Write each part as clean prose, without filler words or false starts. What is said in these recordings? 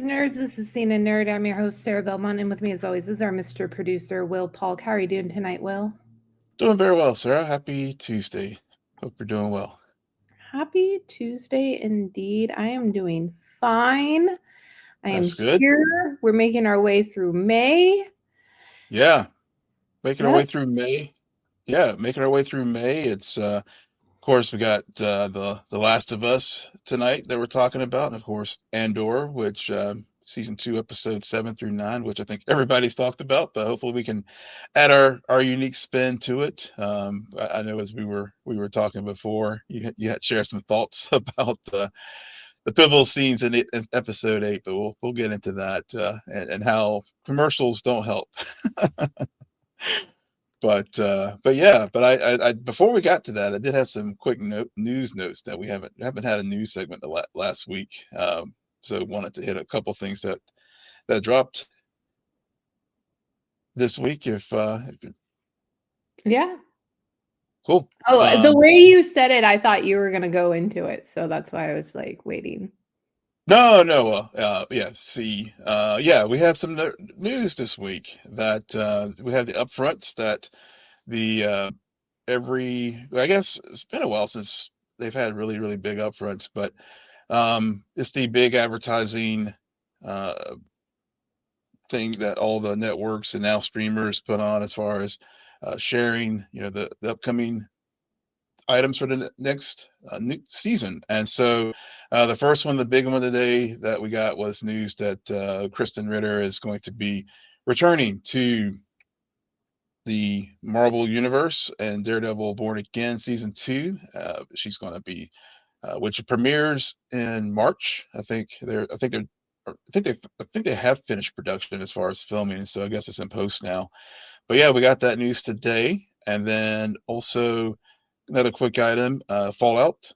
nerds. This is Scene and Nerd. I'm your host, Sarah Belmont, and with me, as always, is our Mr. Producer, Will Paul. How are you doing tonight, Will? Doing very well, Sarah. Happy Tuesday. Hope you're doing well. Happy Tuesday indeed. I am doing fine. I am That's good. here. We're making our way through May. Yeah, making our way Yep. through May. Yeah, making our way through May. It's of course we got the Last of Us tonight that we're talking about, and of course Andor, which season 2, episode 7 through 9, which I think everybody's talked about, but hopefully we can add our unique spin to it. I know as we were talking before, you had shared some thoughts about the pivotal scenes in episode 8, but we'll get into that and how commercials don't help. But yeah, but I before we got to that, I did have some quick news notes that we haven't had a news segment last week. So wanted to hit a couple things that dropped this week. If Yeah. cool. Oh, the way you said it, I thought you were going to go into it. So that's why I was like waiting. No. Yeah. See. Yeah, we have some news this week that we have the upfronts that the I guess it's been a while since they've had really big upfronts, but it's the big advertising uh, thing that all the networks and now streamers put on as far as sharing, the upcoming items for the next new season. And so the first one, the big one today that we got was news that Kristen Ritter is going to be returning to the Marvel Universe and Daredevil Born Again season 2. She's going to be, which premieres in March. I think they have finished production as far as filming, so I guess it's in post now. But yeah, we got that news today, and then also another quick item: Fallout,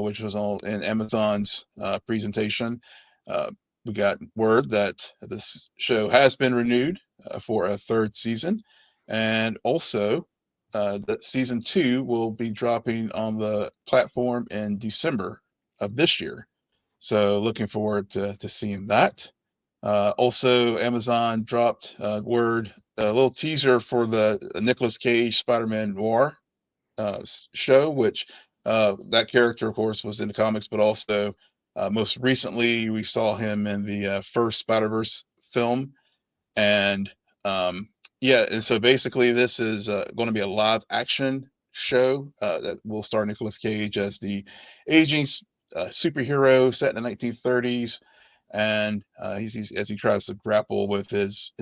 which was all in Amazon's presentation. Uh, we got word that this show has been renewed for a third season, and also that season 2 will be dropping on the platform in December of this year. So looking forward to seeing that. Also, Amazon dropped word a little teaser for the Nicolas Cage Spider-Man Noir show, which that character, of course, was in the comics, but also most recently we saw him in the first Spider-Verse film. And yeah, and so basically this is going to be a live action show that will star Nicolas Cage as the aging superhero set in the 1930s, and he's as he tries to grapple with his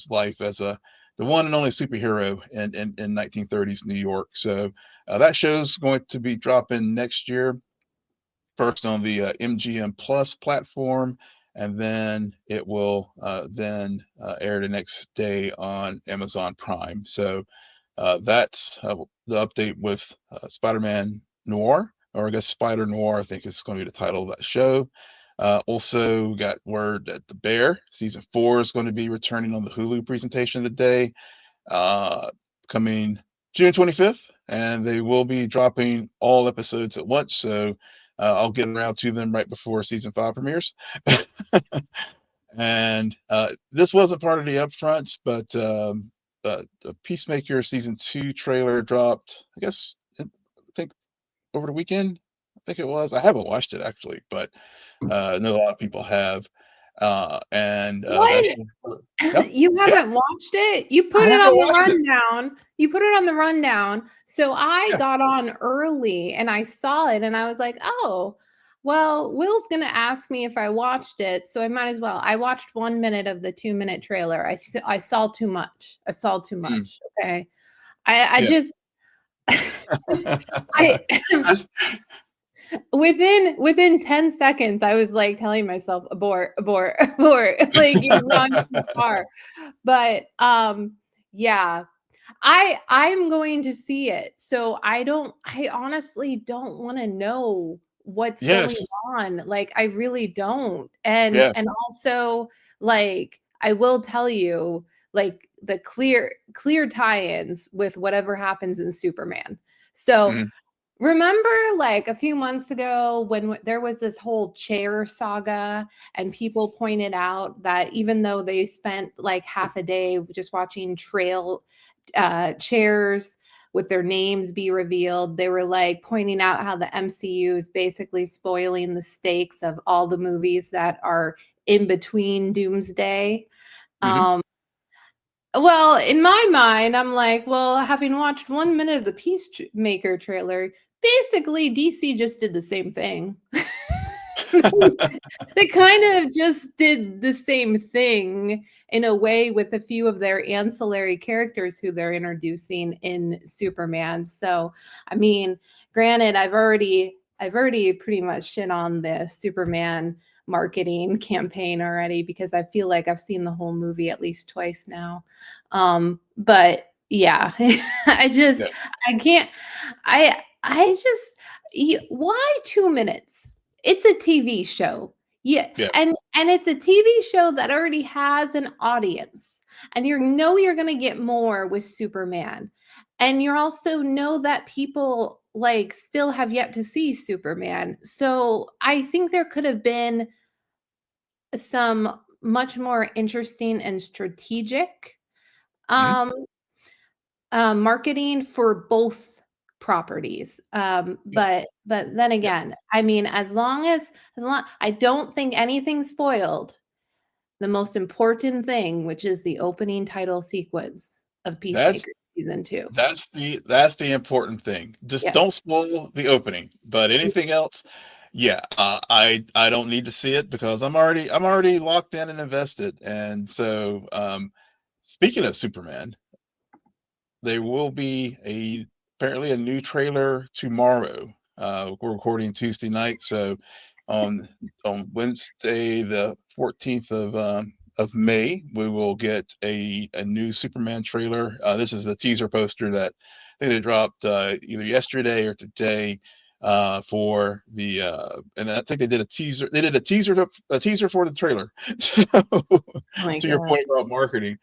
life as the one and only superhero in 1930s New York. So that show's going to be dropping next year, first on the MGM Plus platform, and then it will then air the next day on Amazon Prime. So that's the update with Spider-Man Noir, or I guess Spider Noir, I think is going to be the title of that show. Also got word that The Bear season 4 is going to be returning on the Hulu presentation today, uh, coming June 25th, and they will be dropping all episodes at once. So I'll get around to them right before season 5 premieres. And this wasn't part of the upfronts, but the Peacemaker season 2 trailer dropped, I think over the weekend. I think it was. I haven't watched it actually, but I know a lot of people have. And that What? should, yep, You yeah, haven't watched it? You I put it haven't on the watched it. rundown. You put it on the rundown. So I Yeah, got on early and I saw it and I was like, "Oh, well, Will's going to ask me if I watched it, so I might as well." I watched 1 minute of the 2-minute trailer. I saw too much. I saw too mm, much, okay? I yeah. just I That's- within 10 seconds I was like telling myself abort, abort, abort. Like you've gone too far. But yeah, I'm going to see it. So I honestly don't want to know what's going yes, on. Like I really don't. And yeah. also like I will tell you like the clear tie-ins with whatever happens in Superman. So Mhm. Remember, like a few months ago, when there was this whole chair saga, and people pointed out that even though they spent like half a day just watching chairs with their names be revealed, they were like pointing out how the MCU is basically spoiling the stakes of all the movies that are in between Doomsday. Hmm. Um, well, in my mind, I'm like, well, having watched 1 minute of the Peacemaker trailer, basically DC just did the same thing. They kind of just did the same thing in a way with a few of their ancillary characters who they're introducing in Superman. So, I mean, granted, I've already pretty much shit on the Superman marketing campaign already because I feel like I've seen the whole movie at least twice now. But yeah, I just Yeah, I can't I just why 2 minutes? It's a TV show. Yeah, yeah. and it's a TV show that already has an audience. And you know you're going to get more with Superman. And you also know that people like still have yet to see Superman. So I think there could have been some much more interesting and strategic Hmm. um marketing for both properties. Yeah, But then yeah. again, I mean, as long I don't think anything's spoiled. The most important thing, which is the opening title sequence of That's Peacemaker season 2. that's the important thing. Just don't Yes. spoil the opening. But anything else, yeah, I don't need to see it because I'm already locked in and invested. And so, speaking of Superman, there will be apparently a new trailer tomorrow. We're recording Tuesday night, so on on Wednesday the 14th of May, we will get a new Superman trailer. This is the teaser poster that I think they dropped either yesterday or today for and I think they did a teaser. They did a teaser for the trailer. So, Oh my to your god. point about marketing,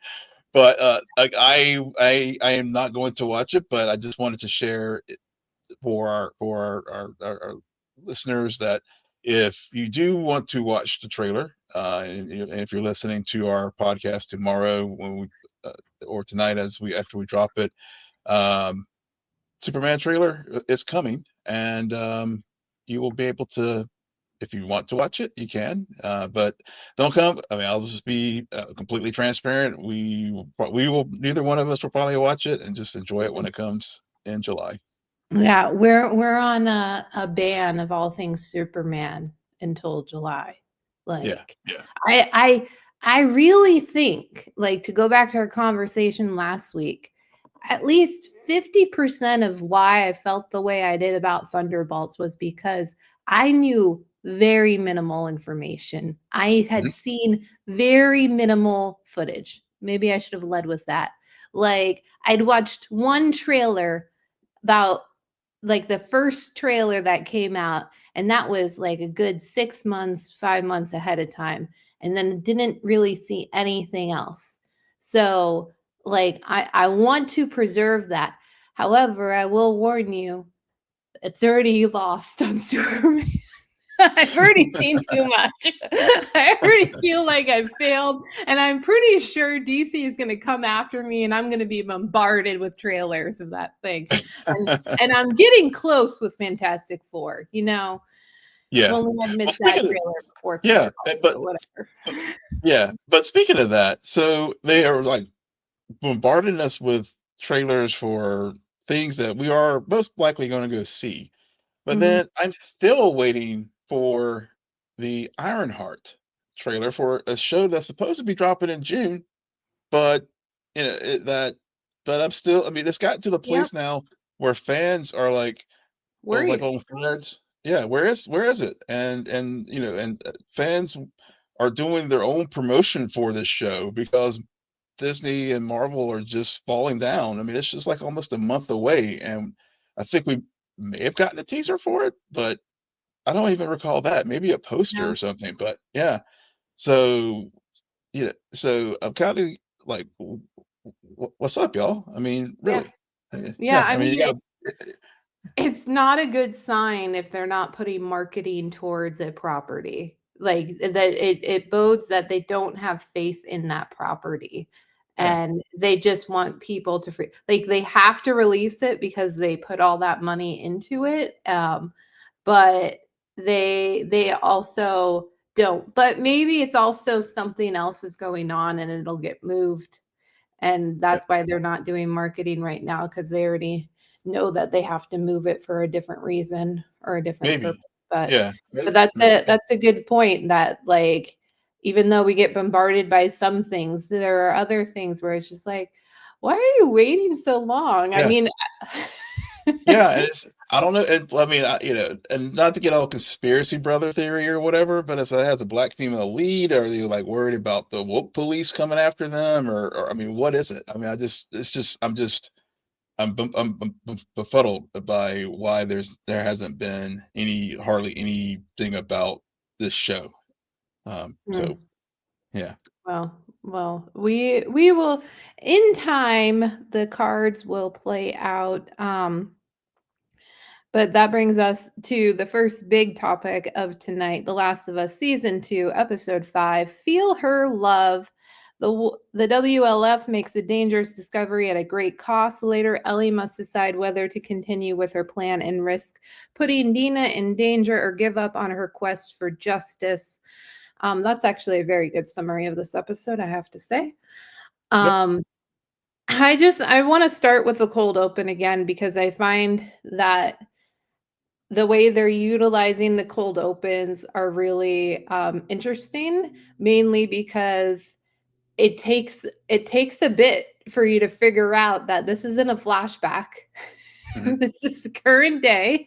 but like I am not going to watch it, but I just wanted to share it for our listeners that if you do want to watch the trailer, and if you're listening to our podcast tomorrow when we uh, or tonight as we after we drop it, um, Superman trailer is coming, and you will be able to, if you want to watch it, you can. But don't come. I mean, I'll just be completely transparent. We will. Neither one of us will probably watch it and just enjoy it when it comes in July. Yeah, we're on a ban of all things Superman until July. Yeah, Like yeah. I really think, like, to go back to our conversation last week, at least 50% of why I felt the way I did about Thunderbolts was because I knew very minimal information. I had Mhm. seen very minimal footage. Maybe I should have led with that. Like, I'd watched one trailer about, like, the first trailer that came out, and that was like a good 6 months, 5 months ahead of time, and then didn't really see anything else. So, like, I want to preserve that. However, I will warn you, it's already lost on Superman. I've already seen too much. I already feel like I've failed, and I'm pretty sure DC is gonna come after me, and I'm gonna be bombarded with trailers of that thing. And I'm getting close with Fantastic Four, you know? If Yeah. only I'd Well, missed that speaking of trailer before yeah, Thunderbolts, but whatever. but yeah, but speaking of that, so they are like bombarding us with trailers for things that we are most likely going to go see. But Mhm. then I'm still waiting for the Ironheart trailer for a show that's supposed to be dropping in June, but you know but I'm still. I mean, it's gotten to the Yep, place now where fans are like, I was like worried. on threads. Yeah, where is it? And fans are doing their own promotion for this show because Disney and Marvel are just falling down. I mean, it's just like almost a month away, and I think we may have gotten a teaser for it, but I don't even recall that. Maybe a poster Yeah, or something. But yeah, so so I'm kind of like, what's up, y'all? I mean, yeah, really? yeah, Yeah, I I mean, mean, you got to. It's not a good sign if they're not putting marketing towards a property. Like that it bodes that they don't have faith in that property. Yeah, And they just want people to free like they have to release it because they put all that money into it. But they also don't. But maybe it's also something else is going on and it'll get moved. And yeah, that's why they're not doing marketing right now because they already know that they have to move it for a different reason or a different purpose. maybe. But Yeah, but maybe. that's a good point that like even though we get bombarded by some things, there are other things where it's just like, why are you waiting so long? I Yeah, mean, yeah, and it's I don't know. I mean, and not to get all conspiracy brother theory or whatever, but it has a black female lead. Are they like worried about the woke police coming after them, or I mean, what is it? I mean, I'm befuddled by why there hasn't been hardly anything about this show. So hmm. yeah, Well, we will in time the cards will play out. But that brings us to the first big topic of tonight, The Last of Us Season 2, Episode 5, Feel Her Love. The WLF makes a dangerous discovery at a great cost. Later, Ellie must decide whether to continue with her plan and risk putting Dina in danger or give up on her quest for justice. That's actually a very good summary of this episode, I have to say. yep, Um, I want to start with the cold open again because I find that the way they're utilizing the cold opens are really interesting, mainly because it takes a bit for you to figure out that this isn't a flashback. hmm, This is current day.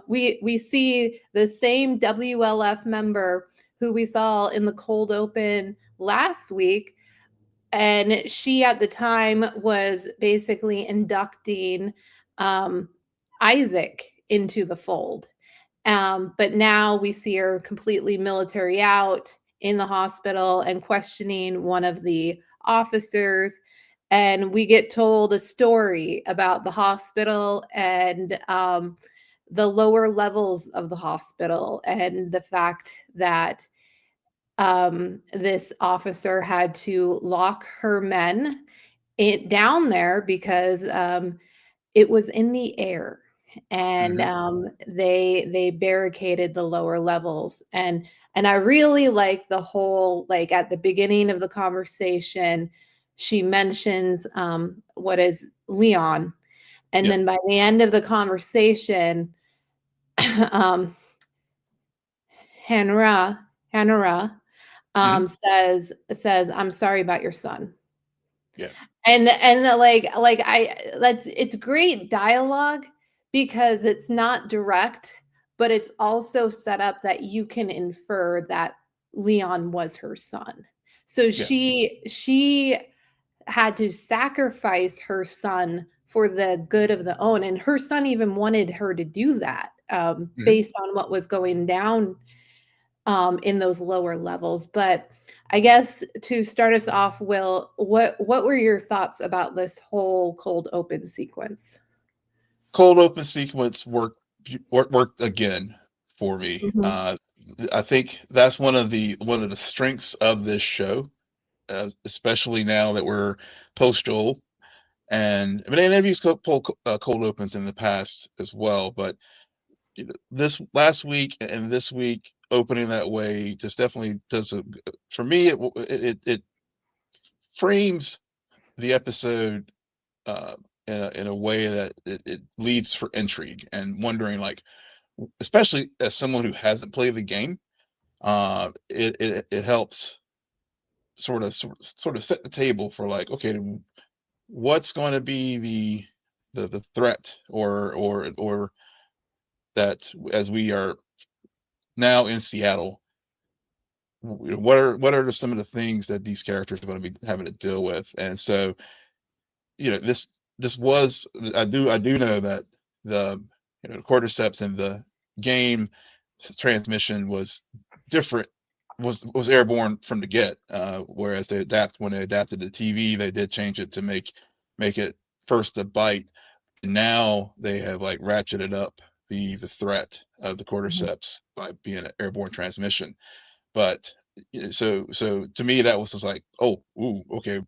We see the same WLF member who we saw in the cold open last week, and she at the time was basically inducting um, Isaac into the fold. But now we see her completely military out in the hospital and questioning one of the officers. And we get told a story about the hospital and the lower levels of the hospital and the fact that this officer had to lock her men down there because it was in the air and hmm, they barricaded the lower levels and I really like the whole like at the beginning of the conversation she mentions what is Leon and yep, then by the end of the conversation um Hanra hmm, says I'm sorry about your son. yeah, And like I that's it's great dialogue because it's not direct, but it's also set up that you can infer that Leon was her son. So yeah, she had to sacrifice her son for the good of the own, and her son even wanted her to do that hmm. based on what was going down in those lower levels. But I guess to start us off, Will, what were your thoughts about this whole cold open sequence? Cold open sequence worked again for me. Mhm. I think that's one of the strengths of this show, especially now that we're post Joel. And I mean, they've used cold opens in the past as well, but this last week and this week opening that way just definitely for me. It frames the episode uh, in a way that it leads for intrigue and wondering, like, especially as someone who hasn't played the game, it helps sort of set the table for, like, okay, what's going to be the threat, or that as we are now in Seattle, what are some of the things that these characters are going to be having to deal with. And so, this was, I do know that the cordyceps in the game transmission was different, was airborne from the get, whereas when they adapted to TV, they did change it to make it first a bite. now they have like ratcheted up the threat of the Mhm. cordyceps by being an airborne transmission. But so to me that was just like, oh, ooh, okay,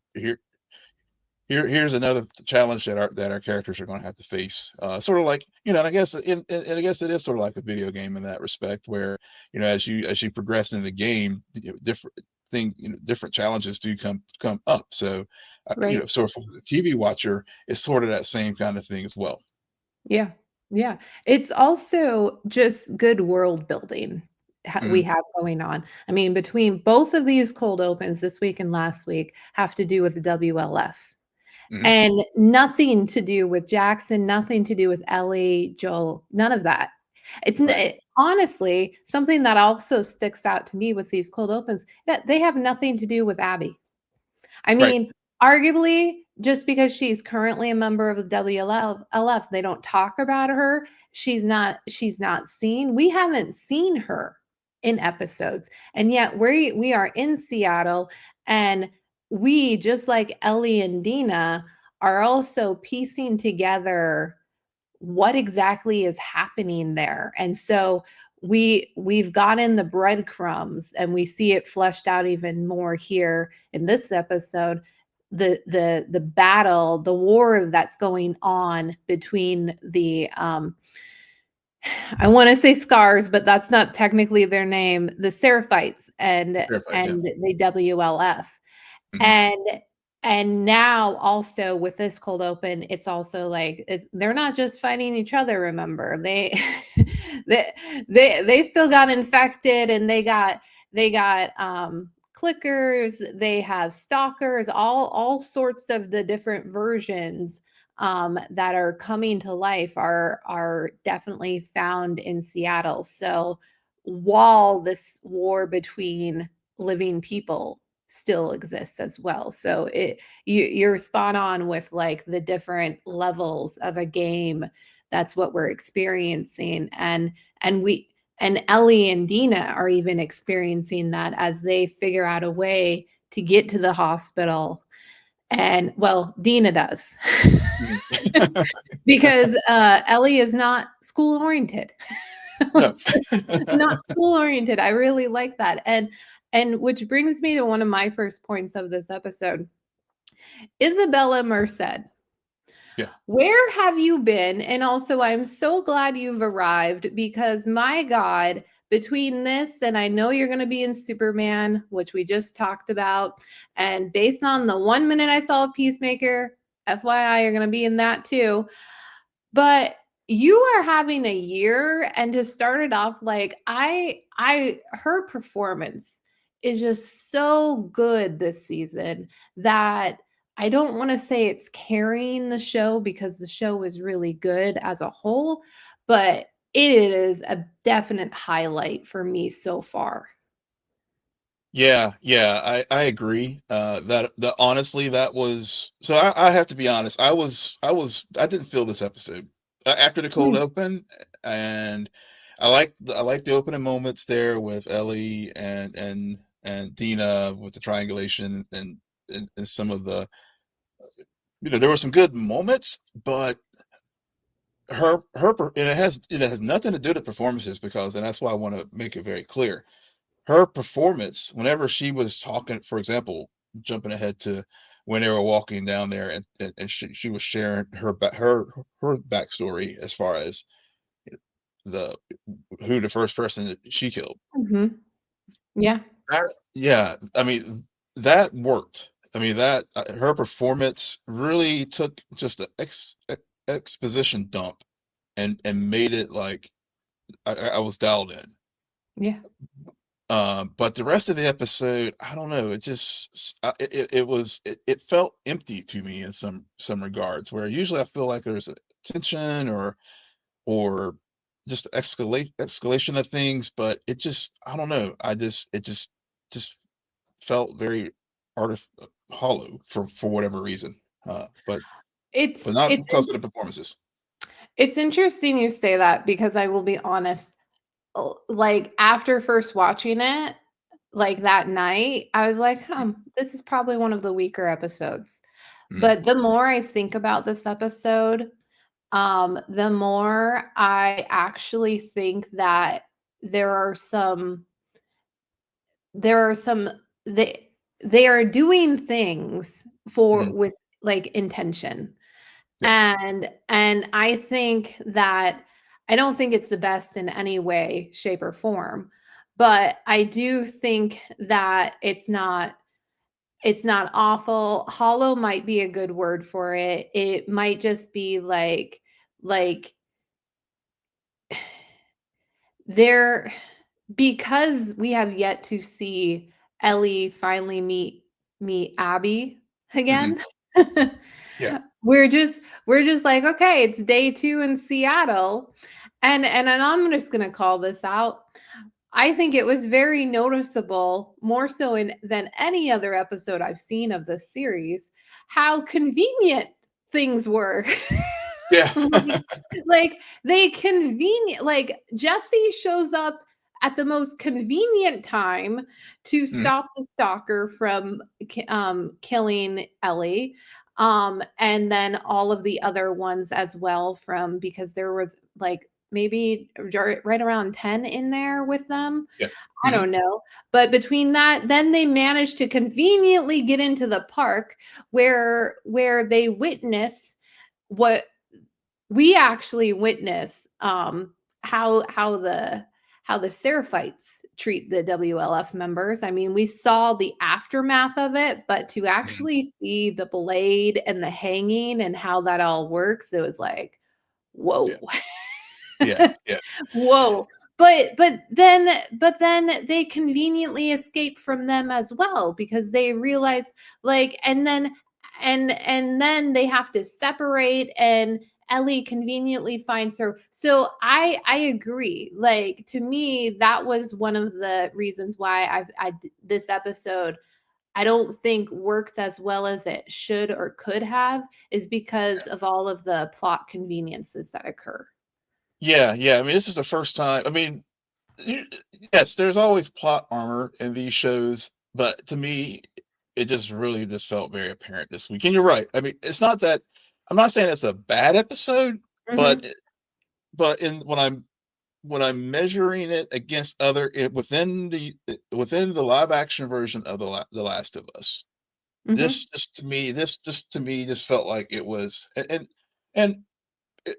here's another challenge that our characters are going to have to face. Sort of like, and I guess and I guess it is sort of like a video game in that respect, where as you progress in the game, different different challenges do come up. So Right. so for the TV watcher, it's sort of that same kind of thing as well. Yeah. Yeah. It's also just good world building we Hmm. have going on. I mean, between both of these cold opens this week and last week have to do with the WLF. Hmm. And nothing to do with Jackson, nothing to do with Ellie, Joel, none of that. Right. Honestly, something that also sticks out to me with these cold opens, that they have nothing to do with Abby. I Right. mean, arguably, just because she's currently a member of the WLF, they don't talk about her. She's not seen. We haven't seen her in episodes. And yet we are in Seattle, and we, just like Ellie and Dina, are also piecing together what exactly is happening there. And so we've gotten the breadcrumbs, and we see it fleshed out even more here in this episode, the battle, the war that's going on between the I want to say scars, but that's not technically their name, the Seraphites and Verifies, yeah. the WLF. Hmm. And now also with this cold open, it's also like they're not just fighting each other, remember. They they still got infected, and they got clickers, they have stalkers, all sorts of the different versions that are coming to life are definitely found in Seattle. So while this war between living people still exists as well. So you're spot on with like the different levels of a game. That's what we're experiencing. And Ellie and Dina are even experiencing that as they figure out a way to get to the hospital. And well, Dina does. Hmm. Because Ellie is not school oriented. No. Not school oriented. I really like that. And which brings me to one of my first points of this episode. Isabella Merced, Yeah. where have you been? And also, I'm so glad you've arrived, because my God, between this and I know you're going to be in Superman, which we just talked about, and based on the 1 minute I saw of Peacemaker, FYI, you're going to be in that too. But you are having a year, and to start it off, like her performance is just so good this season that I don't want to say it's carrying the show, because the show is really good as a whole, but it is a definite highlight for me so far. Yeah, yeah, I agree. That honestly, that was so. I have to be honest. I didn't feel this episode after the cold Mm. open, and I like the opening moments there with Ellie and Dina with the triangulation and some of the there were some good moments, but and it has nothing to do with performances, because and that's why I want to make it very clear her performance whenever she was talking, for example, jumping ahead to when they were walking down there and she was sharing her backstory as far as the who the first person that she killed. Mhm. Yeah. Yeah, I mean that worked. I mean that her performance really took just an exposition dump and made it like I was dialed in. Yeah. But the rest of the episode, I don't know. It just it felt empty to me in some regards. Where usually I feel like there's a tension or just escalation of things, but it just I don't know. It just felt very artif hollow for whatever reason. But It's not it's because of the performances. it's interesting you say that, because I will be honest, like after first watching it, like that night, I was like, this is probably one of the weaker episodes. Mm, But the more I think about this episode, the more I actually think that there are some there are some they are doing things for Mhm. with like intention. Yeah. And I think that I don't think it's the best in any way, shape, or form, but I do think that it's not awful. Hollow might be a good word for it. It might just be like there because we have yet to see Ellie finally meet Abby Mhm. again. Yeah. we're just like, okay, it's day 2 in Seattle. And I'm just gonna call this out. I think it was very noticeable, more so in than any other episode I've seen of this series, how convenient things were. Yeah. like, like they convenient like Jesse shows up at the most convenient time to Mhm. stop the stalker from killing Ellie. And then all of the other ones as well, from because there was like maybe right around 10 in there with them. Yeah. I Mhm. don't know. But between that, then they managed to conveniently get into the park where they witness what we actually witness, how the Seraphites treat the WLF members. I mean, we saw the aftermath of it, but to Mhm. actually see the blade and the hanging and how that all works, it was like, whoa. Yeah. Yeah. Yeah. Whoa. But then they conveniently escape from them as well, because they realize, like, and then they have to separate, and Ellie conveniently finds her. So I agree. Like, to me, that was one of the reasons why this episode I don't think works as well as it should or could have, is because of all of the plot conveniences that occur. Yeah. Yeah. I mean, this is the first time. I mean, you- yes, there's always plot armor in these shows, but to me, it just really just felt very apparent this week. And you're right. I mean, it's not that I'm not saying it's a bad episode, but Mhm. but in when I'm measuring it against within the live action version of the Last of Us, Mhm. this just to me just felt like it was and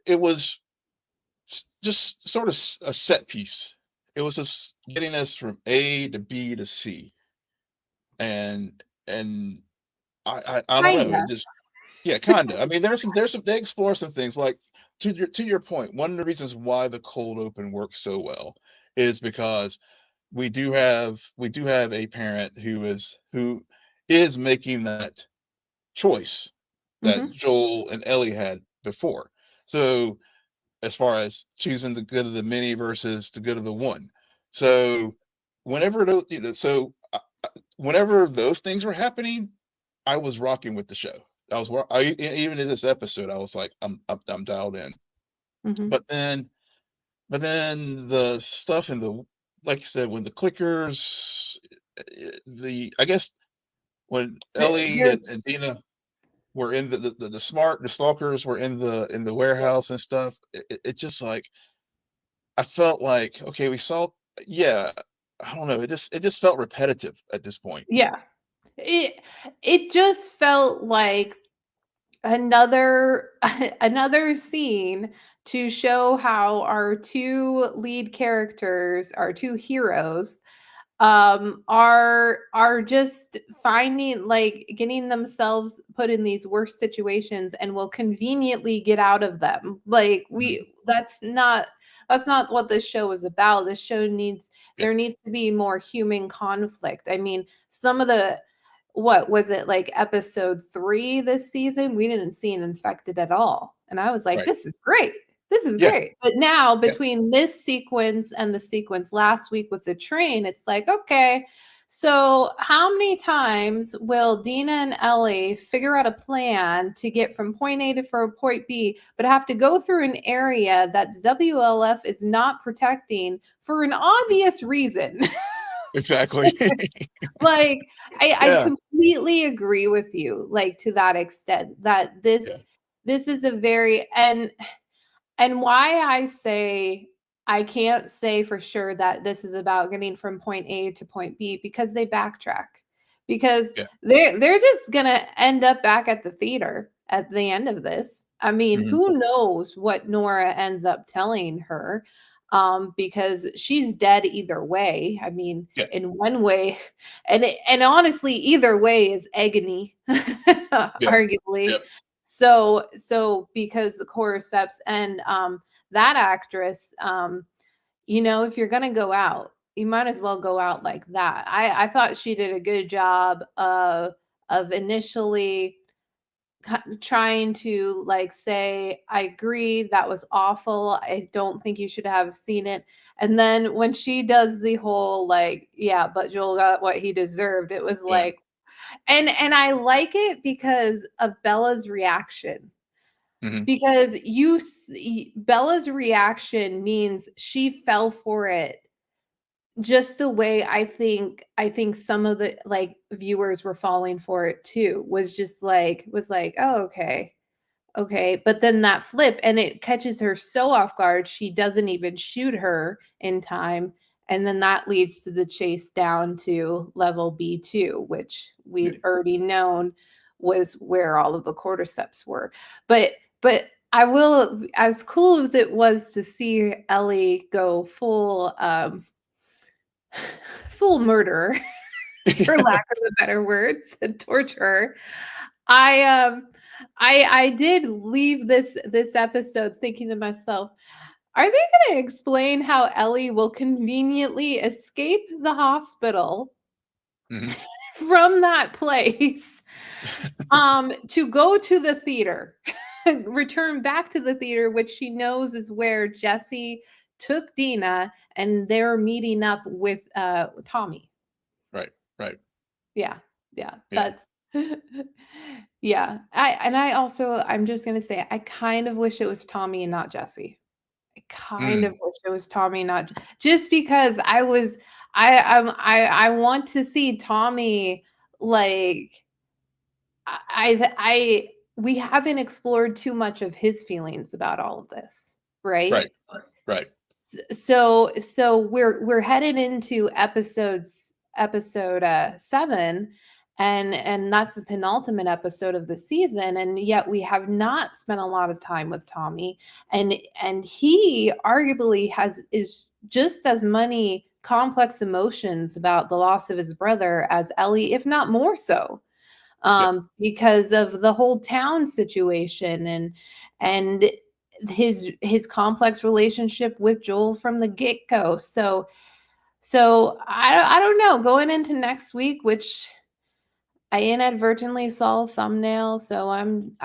it was just sort of a set piece. It was just getting us from A to B to C, and I don't know. Kinda. It just yeah, kinda. I mean, there's some they explore some things like to your point. One of the reasons why the cold open works so well is because we do have a parent who is making that choice that Mhm. Joel and Ellie had before. So as far as choosing the good of the many versus the good of the one. So whenever those, whenever those things were happening, I was rocking with the show. Even in this episode, I was like, I'm dialed in. Mhm. But then, but then the stuff in the, like you said, when the clickers, I guess when Ellie and, There's and Dina were in the stalkers were in the warehouse and stuff. It just like I felt like, okay, we saw yeah, I don't know, it just felt repetitive at this point. yeah. It it just felt like another another scene to show how our two lead characters, our two heroes, are just finding, like, getting themselves put in these worse situations and will conveniently get out of them. Like, Mhm. we that's not what this show is about. This show needs Yeah, there needs to be more human conflict. I mean, some of the what was it, like episode 3 this season, we didn't see an infected at all. And I was like, right. this is great. This is Yeah, great. But now, yeah, between this sequence and the sequence last week with the train, it's like, okay, so how many times will Dina and Ellie figure out a plan to get from point A to point B, but have to go through an area that WLF is not protecting for an obvious reason? exactly. Like, I Yeah, completely agree with you, like, to that extent, that yeah, this is a very and why I say I can't say for sure that this is about getting from point A to point B because they backtrack. Because Yeah. they're just gonna end up back at the theater at the end of this. I mean, Mhm. who knows what Nora ends up telling her? Because she's dead either way. I mean, Yeah. in one way, and honestly, either way is agony, Yep. arguably. Yep. So because the cordyceps and that actress, if you're gonna go out, you might as well go out like that. I thought she did a good job of initially trying to like say, I agree, that was awful. I don't think you should have seen it. And then when she does the whole like, yeah, but Joel got what he deserved, it was Yeah. like, and I like it because of Bella's reaction. Mhm. Because Bella's reaction means she fell for it just the way I think some of the like viewers were falling for it too. Was like, oh, okay. Okay, but then that flip and it catches her so off guard, she doesn't even shoot her in time. And then that leads to the chase down to level B2, which Yeah. we'd already known was where all of the cordyceps were. But I will, as cool as it was to see Ellie go full murder, for lack of a better words, and torture. I I did leave this episode thinking to myself, are they going to explain how Ellie will conveniently escape the hospital Mhm. from that place to go to the theater, return back to the theater, which she knows is where Jesse took Dina and they're meeting up with Tommy. Right. Right. Yeah. Yeah. Yeah. That's yeah. I'm just gonna say I kind of wish it was Tommy and not Jesse. I kind of Mm. wish it was Tommy, not just because I want to see Tommy like I we haven't explored too much of his feelings about all of this, right? Right. Right. So we're headed into episode 7, and that's the penultimate episode of the season, and yet we have not spent a lot of time with Tommy, and he arguably has is just as many complex emotions about the loss of his brother as Ellie, if not more so, Yeah. because of the whole town situation and his complex relationship with Joel from the get-go. So I don't know, going into next week, which I inadvertently saw a thumbnail, so I'm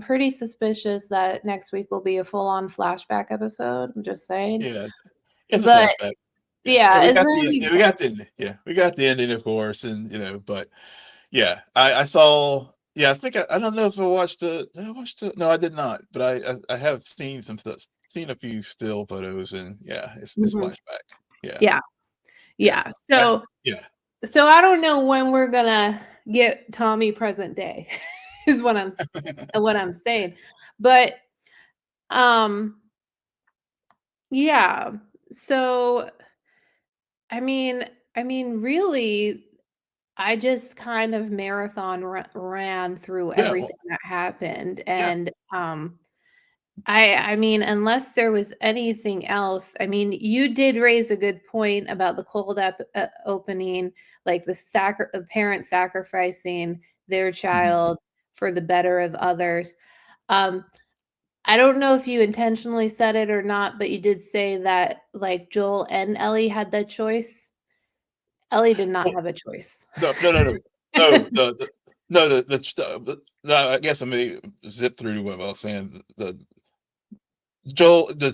pretty suspicious that next week will be a full-on flashback episode. I'm just saying. Yeah. It's a But flashback. Yeah. Yeah. yeah, We is got there the any yeah, we got the yeah, we got the ending, of course, and but yeah, I saw. Yeah, I think I don't know if I watched the. Did I watch the? No, I did not. But I have seen seen a few still photos, and yeah, it's Mhm. flashback. Yeah. Yeah. Yeah. Yeah. I, So yeah. So I don't know when we're gonna get Tommy present day, is what I'm saying. But um yeah. So I mean really I just kind of marathon ran through Yeah. everything that happened Yeah. and I mean, unless there was anything else, I mean, you did raise a good point about the cold opening, like the parent sacrificing their Mhm. child for the better of others. Um, I don't know if you intentionally said it or not, but you did say that like Joel and Ellie had that choice. Ellie did not Well, have a choice. no, no, no, no, no. The no, no. I guess I may zip through what I was saying. The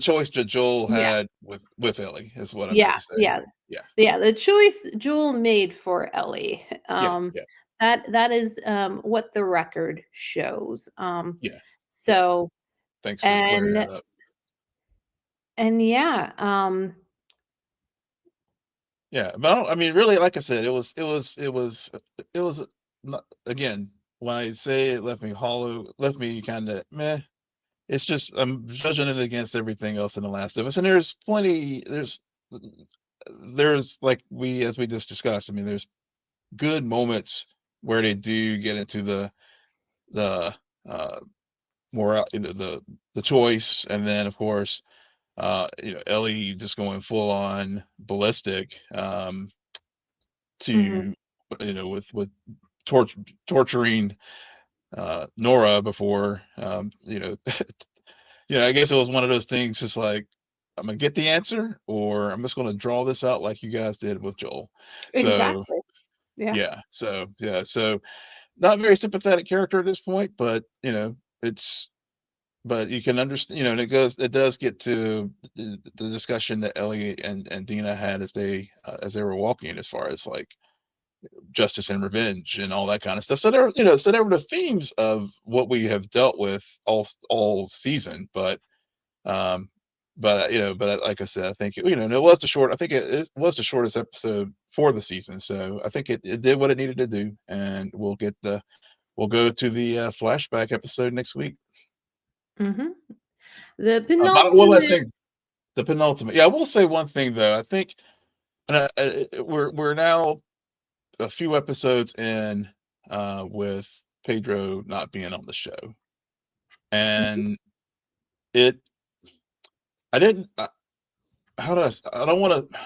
choice that Joel Yeah, had with Ellie is what I meant yeah, to say. yeah. Yeah. Yeah, the choice Jewel made for Ellie. Yeah. Yeah. That is what the record shows. Yeah. Yeah. So Thanks for clearing and that up. yeah, Yeah, but I mean, really, like I said, it was not, again. when I say it left me hollow, left me kind of meh. It's just I'm judging it against everything else in The Last of Us, and there's plenty. There's like as we just discussed. I mean, there's good moments where they do get into the uh, more out into the choice, and then of course, Ellie just going full on ballistic Mhm. to with tor- torturing Nora before I guess it was one of those things, just like, I'm gonna get the answer, or I'm just gonna draw this out like you guys did with Joel. So Exactly. Yeah. so not very sympathetic character at this point, but it's but you can understand, and it does get to the discussion that Ellie and Dina had as they were walking, as far as like justice and revenge and all that kind of stuff. So there were the themes of what we have dealt with all season, um, but like I said, I think it was the short. I think it was the shortest episode for the season, so I think it did what it needed to do, and we'll go to the flashback episode next week. Mhm. The About one last penultimate. thing, the penultimate. Yeah, I will say one thing though. I think we're now a few episodes in with Pedro not being on the show, Mhm. and it. I didn't. How do I don't want to.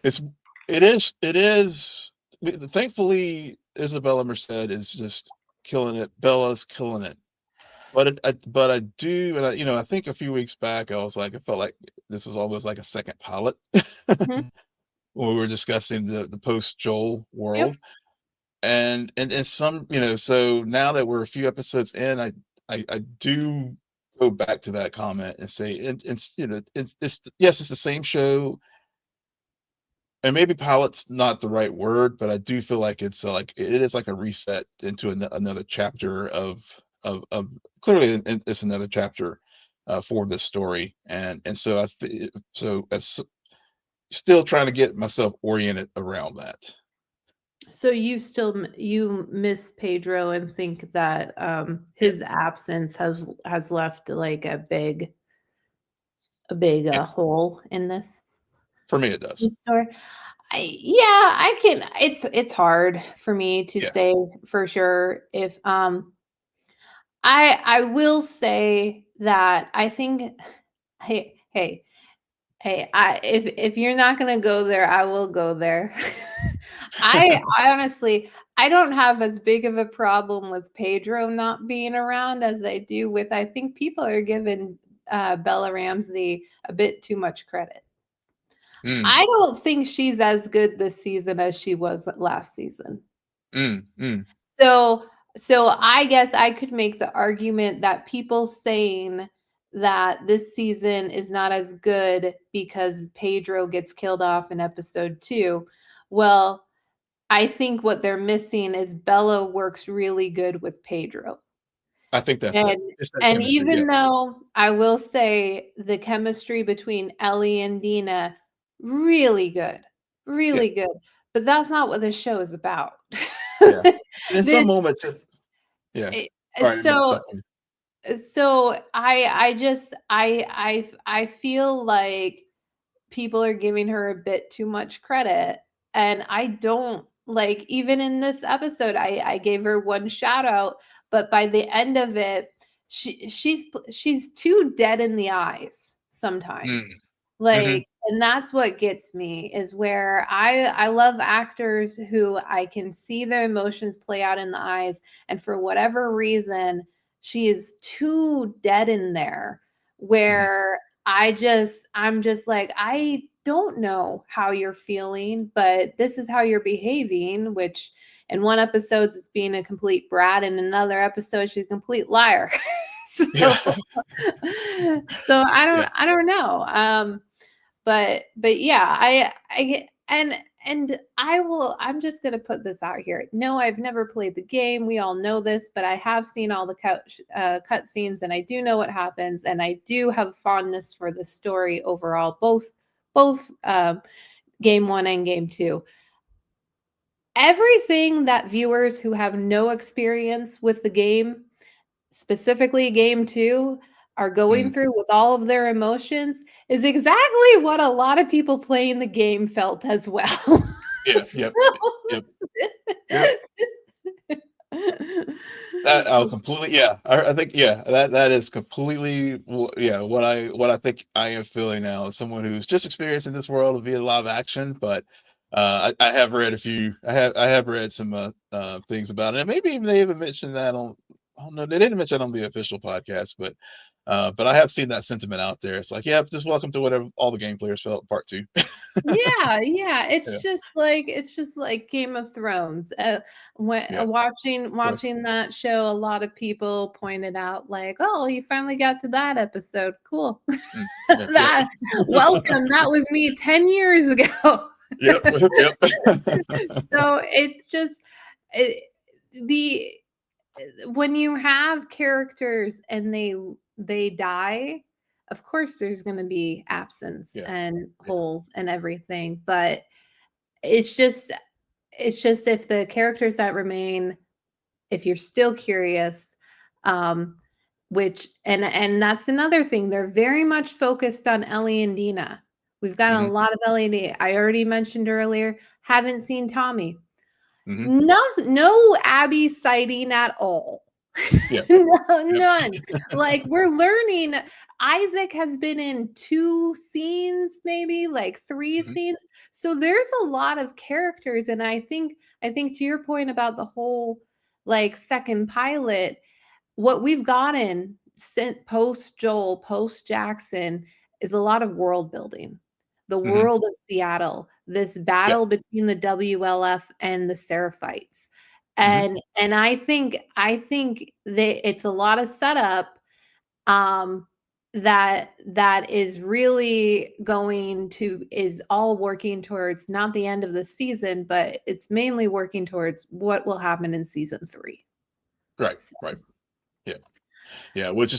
It's it is. Thankfully, Isabella Merced is just killing it. Bella's killing it. But I do, and I think a few weeks back I was like, I felt like this was almost like a second pilot Mhm. when we were discussing the post Joel Yep. world, and some, so now that we're a few episodes in, I do go back to that comment and say, and it's it's yes, it's the same show, and maybe pilot's not the right word, but I do feel like it's like it is like a reset into another chapter of clearly it's another chapter for this story, and so so as still trying to get myself oriented around that. So you miss Pedro and think that Yeah, his absence has left like a big yeah, hole in for me it does. this story. I can. It's hard for me to Yeah, say for sure if I will say that I think hey, I if you're not gonna go there, I will go there. I honestly I don't have as big of a problem with Pedro not being around as I do with I think people are giving Bella Ramsey a bit too much credit. mm, I don't think she's as good this season as she was last season. mm. So so I guess I could make the argument that people saying that this season is not as good because Pedro gets killed off in episode 2. Well, I think what they're missing is Bella works really good with Pedro. I think that's it. And It's that and chemistry. Yeah, even though I will say the chemistry between Ellie and Dina really good. yeah, Really good. But that's not what this show is about. yeah. And in some This moments, yeah. it, All right, I didn't mean to so stop you. so I just I feel like people are giving her a bit too much credit, and I don't like even in this episode I gave her one shout out, but by the end of it she's too dead in the eyes Mm, sometimes. hmm. Like, and that's what gets me is where I love actors who I can see their emotions play out in the eyes, and for whatever reason she is too dead in there Hmm. where I'm just like, I don't know how you're feeling, but this is how you're behaving, which in one episode it's being a complete brat, and in another episode she's a complete liar. so Yeah, so yeah, I don't know. But yeah, I get and I'm just gonna put this out here. No, I've never played the game. We all know this, but I have seen all the cut scenes, and I do know what happens, and I do have fondness for the story overall, both game one and game two. everything that viewers who have no experience with the game, specifically game 2, are going Mm, through with all of their emotions is exactly what a lot of people playing the game felt as well. yeah, yep, yep, yep. That I'll completely, yeah. I think, yeah, that is completely yeah, what I think I am feeling now as someone who's just experiencing this world via live action. But I have read a few. I have read some things about it. And maybe even they even mentioned that on. I don't know. They didn't mention it on the official podcast, but I have seen that sentiment out there. It's like, yeah, just welcome to whatever all the game players felt part two. Yeah, yeah, Yeah, it's just like Game of Thrones. When yeah, right. watching that show, a lot of people pointed out like, "Oh, you finally got to that episode. Cool." Mm, yep, yep, That welcome. That was me 10 years ago. yep, yep. So it's just it, the when you have characters and they die, of course there's going to be absence Yeah, and yeah. holes and everything, but it's just it's just if the characters that remain, if you're still curious, um which and that's another thing, they're very much focused on Ellie and Dina. We've got a Hmm. lot of Ellie and Dina. I already mentioned earlier, haven't seen Tommy. Hmm. No Abby sighting at all. Yeah, No, yep. none. Like, we're learning Isaac has been in 2 scenes, maybe, like, 3 Hmm. scenes. So there's a lot of characters, and I think to your point about the whole, like, second pilot, what we've gotten since post Joel, post Jackson is a lot of world building. The Hmm. world of Seattle, this Yeah. battle between the WLF and the Seraphites. Hmm. And I think that it's a lot of setup that is really going to is all working towards not the end of the season, but it's mainly working towards what will happen in season 3. Right, So, right. Yeah, yeah. Which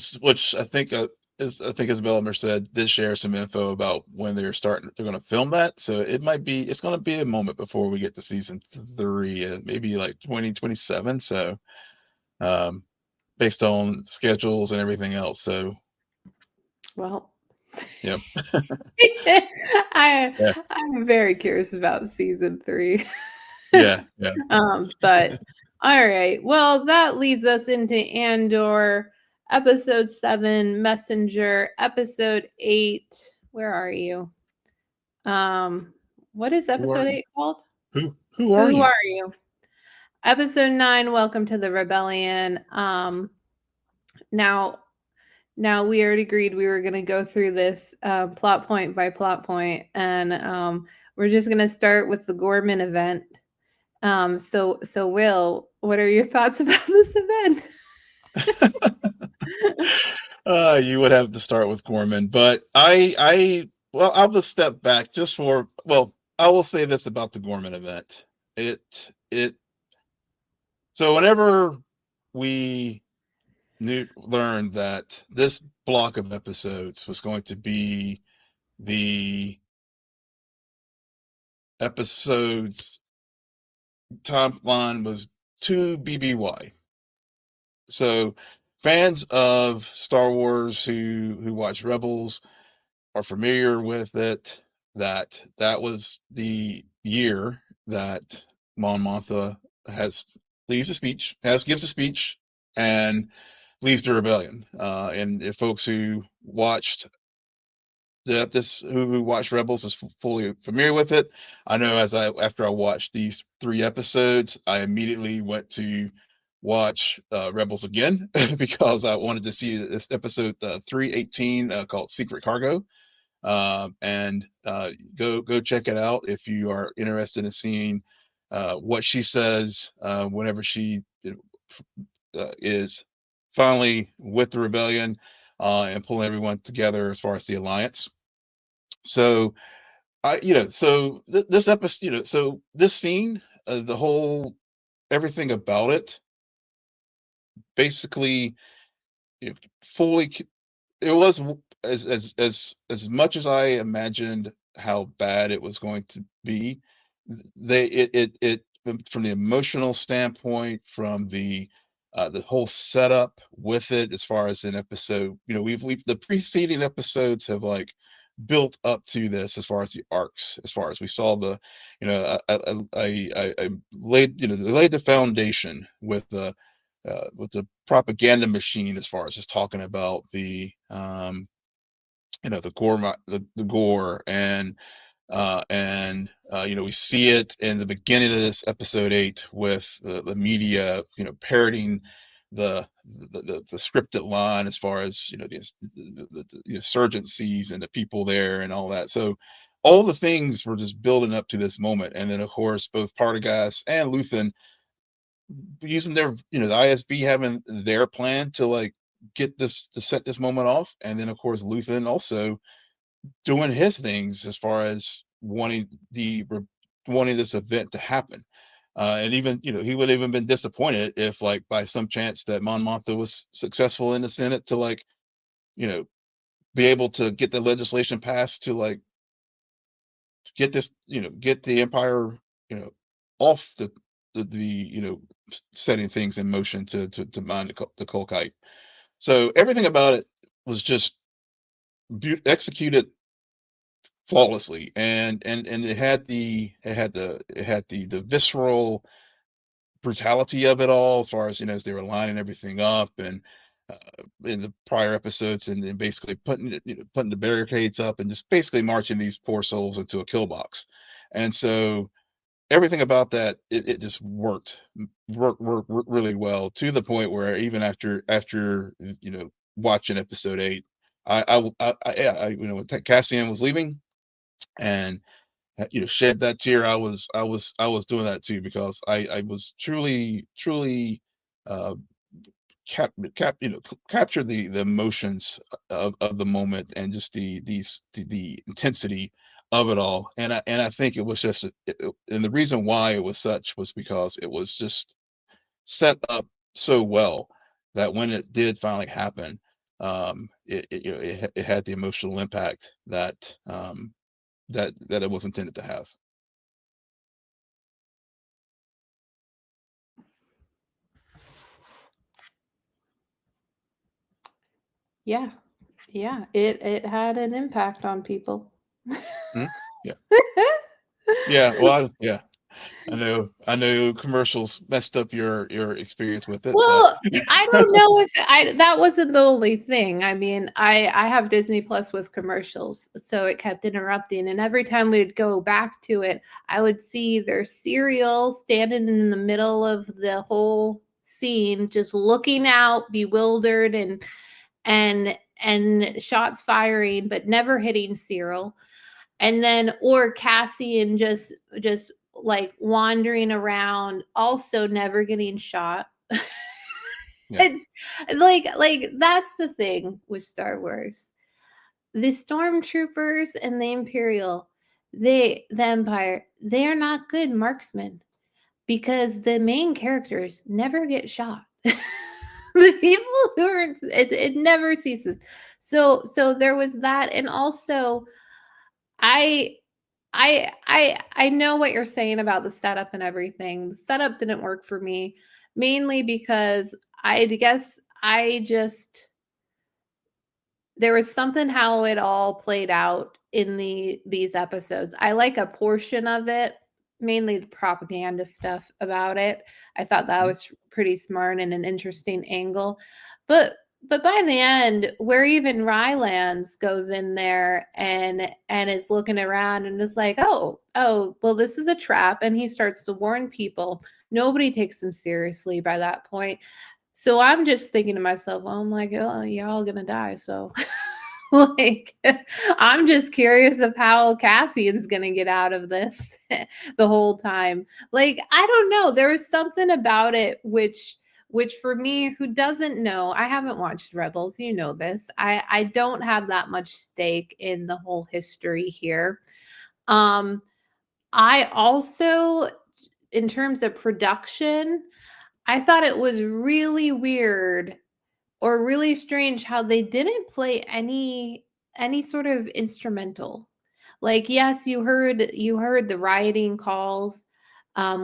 I think is I think as Belmer said, did share some info about when they're going to film that. So it's going to be a moment before we get to season three, maybe like 2027. So um, based on schedules and everything else. So well, yep, I yeah, I'm very curious about season 3. yeah, yeah. But all right. Well, that leads us into Andor, episode 7, Messenger, episode 8. Where are you? What is Who are episode you? 8 called? Who are Who you? are you? Episode 9, Welcome to the Rebellion. Now Now we already agreed we were going to go through this plot point by plot point, and we're just going to start with the Ghorman event. So Will, what are your thoughts about this event? You would have to start with Gorman, but well, I'll just step back just for, well, I will say this about the Gorman event. It, so whenever we learned that this block of episodes was going to be the episodes timeline was 2 BBY. So fans of Star Wars who watch Rebels are familiar with it, that was the year that Mon Mothma has leaves a speech, has gives a speech, and leaves the rebellion. And if folks who watched this who watched Rebels is fully familiar with it. I know as I after I watched these 3 episodes, I immediately went to watch Rebels again because I wanted to see this episode 318 called Secret Cargo. And go check it out if you are interested in seeing what she says whenever she is finally with the rebellion and pulling everyone together as far as the alliance. So this episode, so this scene, the whole everything about it, basically, you know, fully it was as much as I imagined how bad it was going to be. They it from the emotional standpoint, from the whole setup with it, as far as an episode, we've the preceding episodes have like built up to this, as far as the arcs, as far as we saw the, I laid, they laid the foundation with the propaganda machine, as far as just talking about the gore, we see it in the beginning of this episode 8 with the media, parroting the scripted line, as far as the insurgencies and the people there and all that. So all the things were just building up to this moment, and then of course both Partagas and Luthen using their, the ISB having their plan to like get this to set this moment off, and then of course Luthen also doing his things, as far as wanting this event to happen. And even, he would have even been disappointed if, like, by some chance that Mon Mothma was successful in the Senate to, like, you know, be able to get the legislation passed to, like, get this, get the Empire, off setting things in motion to mine the Kolkite. So everything about it was just executed flawlessly, and it had the visceral brutality of it all, as far as, as they were lining everything up, and in the prior episodes, and then basically putting the barricades up, and just basically marching these poor souls into a kill box. And so everything about that, it just worked really well, to the point where even after watching episode 8, yeah, when Cassian was leaving, and shed that tear, I was doing that too, because I was truly uh capture the emotions of the moment, and just the intensity of it all. And I think it was just and the reason why it was such was because it was just set up so well, that when it did finally happen, it had the emotional impact that it was intended to have. Yeah. Yeah, it had an impact on people. Mhm. Yeah. Yeah. Well, yeah. I know commercials messed up your experience with it, but Well, I don't know if that wasn't the only thing. I mean, I have Disney Plus with commercials, so it kept interrupting, and every time we'd go back to it, I would see their Syril standing in the middle of the whole scene, just looking out, bewildered, and shots firing, but never hitting Syril. And then, or Cassian just like wandering around, also never getting shot. yeah. It's like that's the thing with Star Wars. The stormtroopers and the Imperial, the Empire, they are not good marksmen, because the main characters never get shot. The people who are it never ceases. So there was that, and also I I know what you're saying about the setup and everything. The setup didn't work for me, mainly because I guess I just there was something how it all played out in these episodes. I like a portion of it, mainly the propaganda stuff about it. I thought that Mhm. was pretty smart and an interesting angle. But but by the end, where even Rylands goes in there and is looking around and is like, oh, well, this is a trap, and he starts to warn people. Nobody takes him seriously by that point. So I'm just thinking to myself, well, I'm like, oh, you're all gonna die. So like I'm just curious of how Cassian's gonna get out of this the whole time. Like, I don't know. There was something about it which for me, who doesn't know, I haven't watched Rebels, you know this. I don't have that much stake in the whole history here. Um, I also, in terms of production, I thought it was really weird or really strange how they didn't play any sort of instrumental. Like, yes, you heard the rioting calls,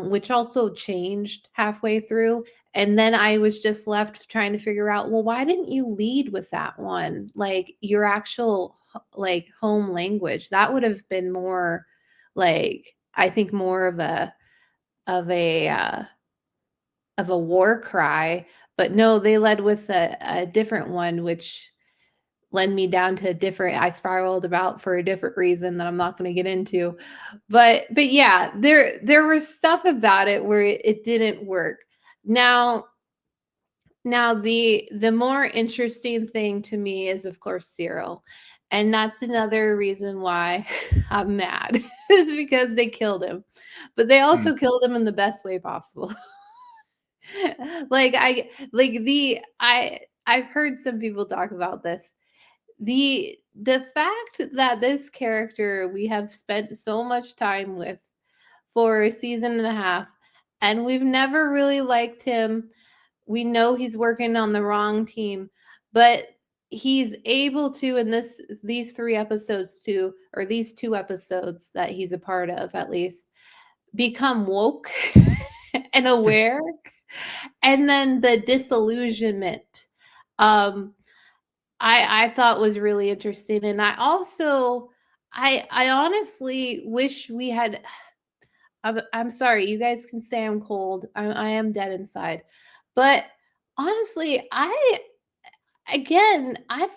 which also changed halfway through. And then I was just left trying to figure out, well, why didn't you lead with that one? Like your actual like home language. That would have been more like, I think more of a of a war cry. But no, they led with a different one, which led me down to a different, I spiraled about for a different reason that I'm not going to get into. But yeah, there was stuff about it where it didn't work. Now the more interesting thing to me is of course Syril. And that's another reason why I'm mad is because they killed him. But they Hmm. also killed him in the best way possible. I've heard some people talk about this. The fact that this character we have spent so much time with for a season and a half, and we've never really liked him. We know he's working on the wrong team, but he's able to in these 3 episodes too, or these 2 episodes that he's a part of at least, become woke and aware. And then the disillusionment, um I thought was really interesting. And I also I honestly wish we had, I'm sorry, you guys can say I'm cold. I am dead inside. But honestly, I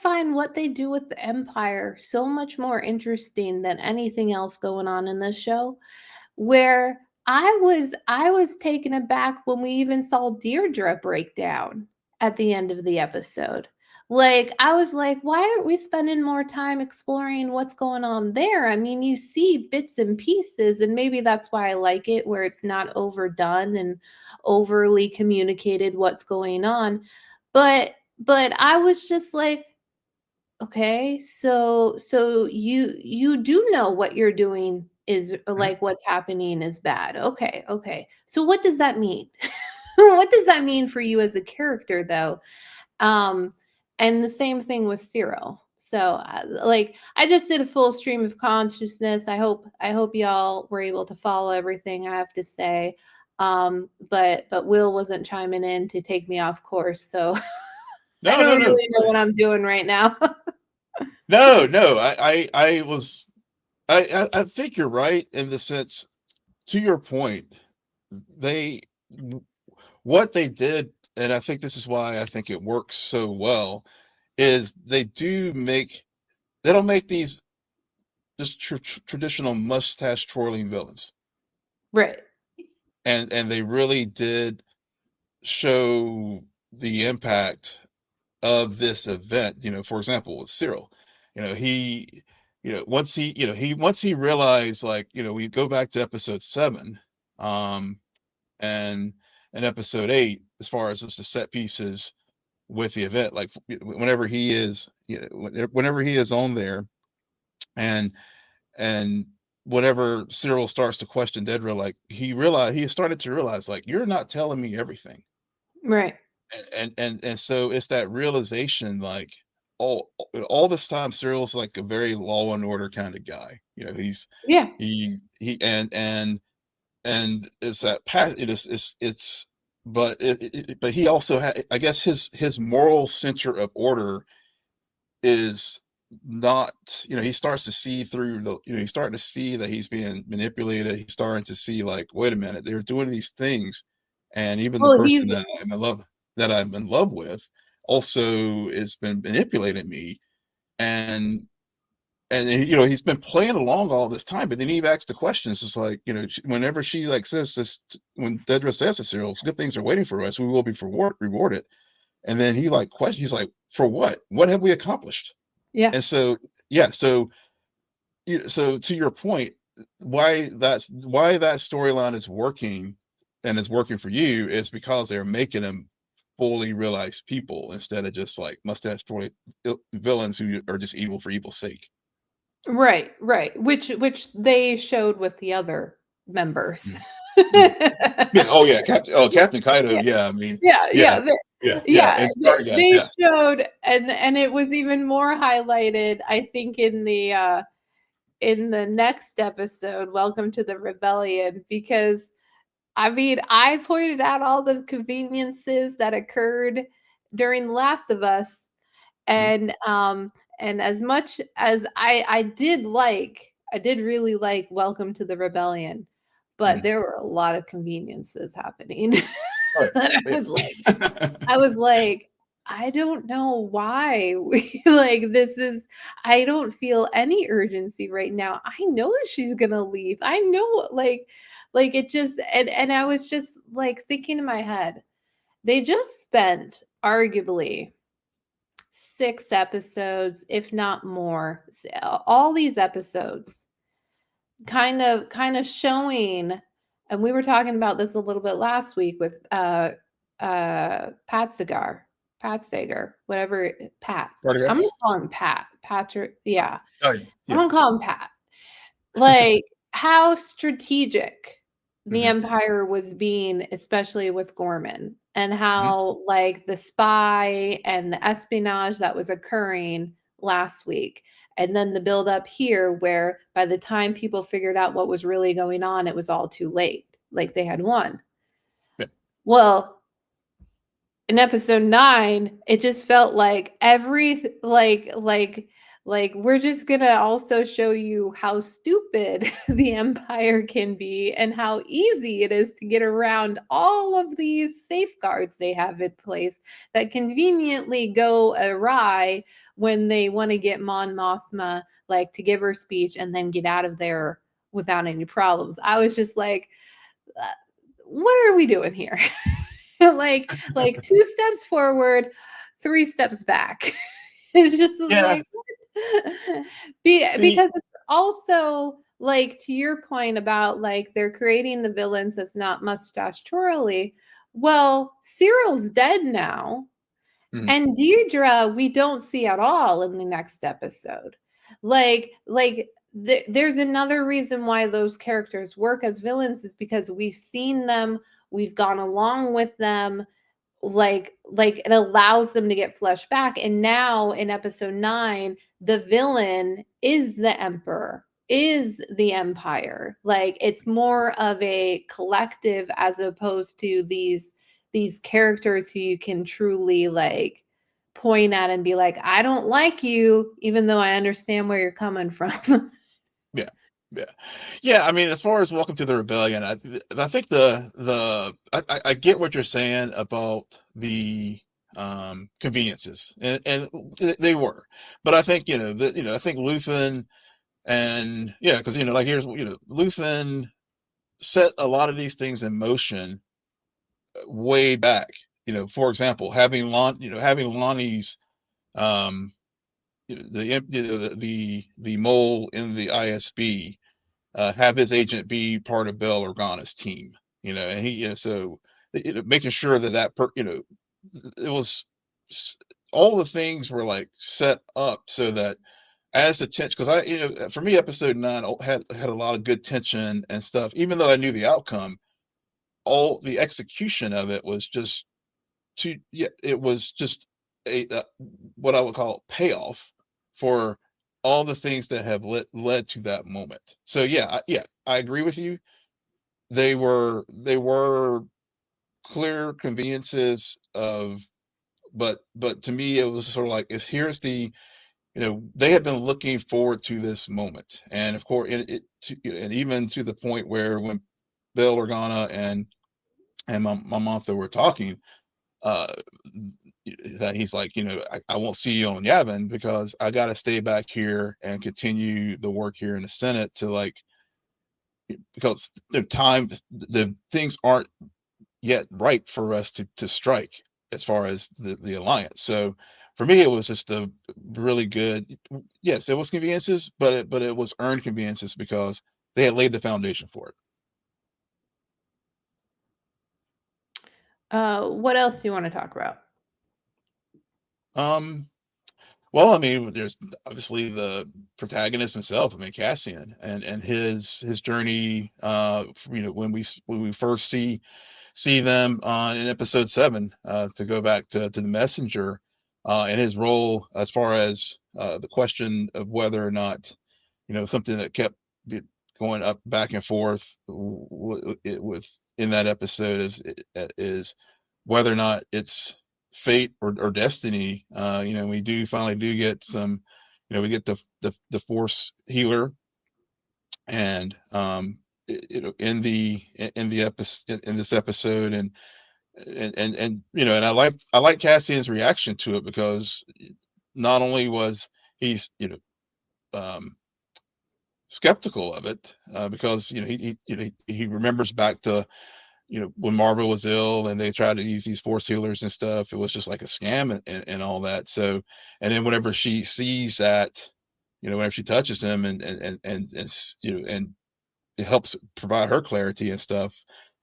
find what they do with the Empire so much more interesting than anything else going on in this show. Where I was taken aback when we even saw Deirdre break down at the end of the episode. Like I was like, why aren't we spending more time exploring what's going on there? I mean, you see bits and pieces, and maybe that's why I like it, where it's not overdone and overly communicated what's going on. But I was just like, okay, so you do know what you're doing is Mhm. like what's happening is bad. Okay, okay. So what does that mean? What does that mean for you as a character though? Um and the same thing with Cyril. So like I just did a full stream of consciousness. I hope y'all were able to follow everything I have to say. But Will wasn't chiming in to take me off course, so I No, no, don't no, really know what I'm doing right now. no, no. I think you're right in the sense. To your point, they what they did, and I think this is why I think it works so well, is they don't make these just traditional mustache twirling villains, Right. and they really did show the impact of this event. For example, with Cyril, he, once he realized, like, we go back to episode 7, um, and in episode 8, as far as just the set pieces with the event, like whenever he is, whenever he is on there, and and whenever Cyril starts to question Dedra, like he started to realize, like, you're not telling me everything. Right. And so it's that realization, like, all this time Cyril's like a very law and order kind of guy. Yeah. He and it's that it is it's but but he also had, I guess, his moral center of order is not, he starts to see through he's starting to see that he's being manipulated. He's starting to see, like, wait a minute, they're doing these things, and even the Well, person he's that I'm in love with also has been manipulating me. And and he's been playing along all this time, but then he asks the questions. It's like, whenever she, like, says this, when Dedra says to Cyril, good things are waiting for us, we will be rewarded. And then he, like, questions, he's like, for what have we accomplished? yeah. And so, yeah, so to your point, why that storyline is working, and is working for you, is because they're making them fully realized people, instead of just like mustache twirling villains who are just evil for evil's sake. Right, right. Which they showed with the other members. Mm. Mm. Yeah. Oh yeah, Captain Kaido. Yeah. Yeah. I mean, Yeah, yeah, yeah, yeah, yeah, and sorry guys. they Yeah. showed, and it was even more highlighted, I think, in the next episode, Welcome to the Rebellion, because I mean, I pointed out all the conveniences that occurred during The Last of Us, Mhm. and as much as I did really like Welcome to the Rebellion, but Mhm. there were a lot of conveniences happening. Oh, I yeah. was like I was like, I don't know why we like this is I don't feel any urgency right now. I know she's gonna leave. I know like it just and I was just like thinking in my head, they just spent arguably 6 episodes, if not more, all these episodes kind of showing, and we were talking about this a little bit last week with Pat Cigar, Pat Sager, whatever. Pat, I'm gonna Portrayals? call him Pat Patrick. Yeah, Oh, yeah. I'm Yeah. gonna call him Pat. Like how strategic the Mhm. Empire was being, especially with Ghorman, and Mhm. how like the spy and the espionage that was occurring last week. And then the build up here, where by the time people figured out what was really going on, it was all too late. Like they had won. Yeah. Well, in episode 9, it just felt like like we're just gonna also show you how stupid the empire can be and how easy it is to get around all of these safeguards they have in place that conveniently go awry when they want to get Mon Mothma like to give her speech and then get out of there without any problems. I was just like, uh, what are we doing here? like 2 steps forward, 3 steps back. It's just Yeah. like what? See, Because it's also like to your point about like they're creating the villains that's not mustache twirly. Well, Syril's dead now, mhm. and Deirdre, we don't see at all in the next episode. There's another reason why those characters work as villains is because we've seen them, we've gone along with them, like it allows them to get fleshed back. And now in episode 9, the villain is the emperor, is the empire. Like it's more of a collective as opposed to these characters who you can truly like point at and be like, I don't like you, even though I understand where you're coming from. Yeah. Yeah. Yeah, I mean, as far as Welcome to the Rebellion, I think I get what you're saying about the conveniences, and they were, but I think I think Luthen and yeah, because like here's Luthen set a lot of these things in motion way back. For example, having Lonnie's um the mole in the ISB have his agent be part of Bail Organa's team, and he, so making sure that it was all the things were like set up so that as the tension, because for me, episode 9 had a lot of good tension and stuff, even though I knew the outcome, all the execution of it was just yeah, it was just a what I would call payoff for all the things that have led to that moment. So yeah, I agree with you. They were clear conveniences of, but to me it was sort of like, is here's the they had been looking forward to this moment, and of course and even to the point where when Bill Organa and my Martha were talking, uh that he's like, I won't see you on Yavin because I got to stay back here and continue the work here in the Senate to like, because the things aren't yet right for us to strike as far as the alliance. So for me, it was just a really good, yes, it was conveniences, but it was earned conveniences because they had laid the foundation for it. What else do you want to talk about? Um, Well, I mean, there's obviously the protagonist himself. I mean, Cassian and his journey. When we first see them in episode 7, to go back to the messenger, and his role as far as the question of whether or not something that kept going up back and forth with in that episode is whether or not it's fate or destiny. We do finally do get some, we get the Force healer, and in the episode, in this episode, and I like Cassian's reaction to it, because not only was he's um, skeptical of it, because he remembers back to when Marvel was ill and they tried to use these Force healers and stuff. It was just like a scam, and all that. So, and then whenever she sees that, whenever she touches him, and it helps provide her clarity and stuff.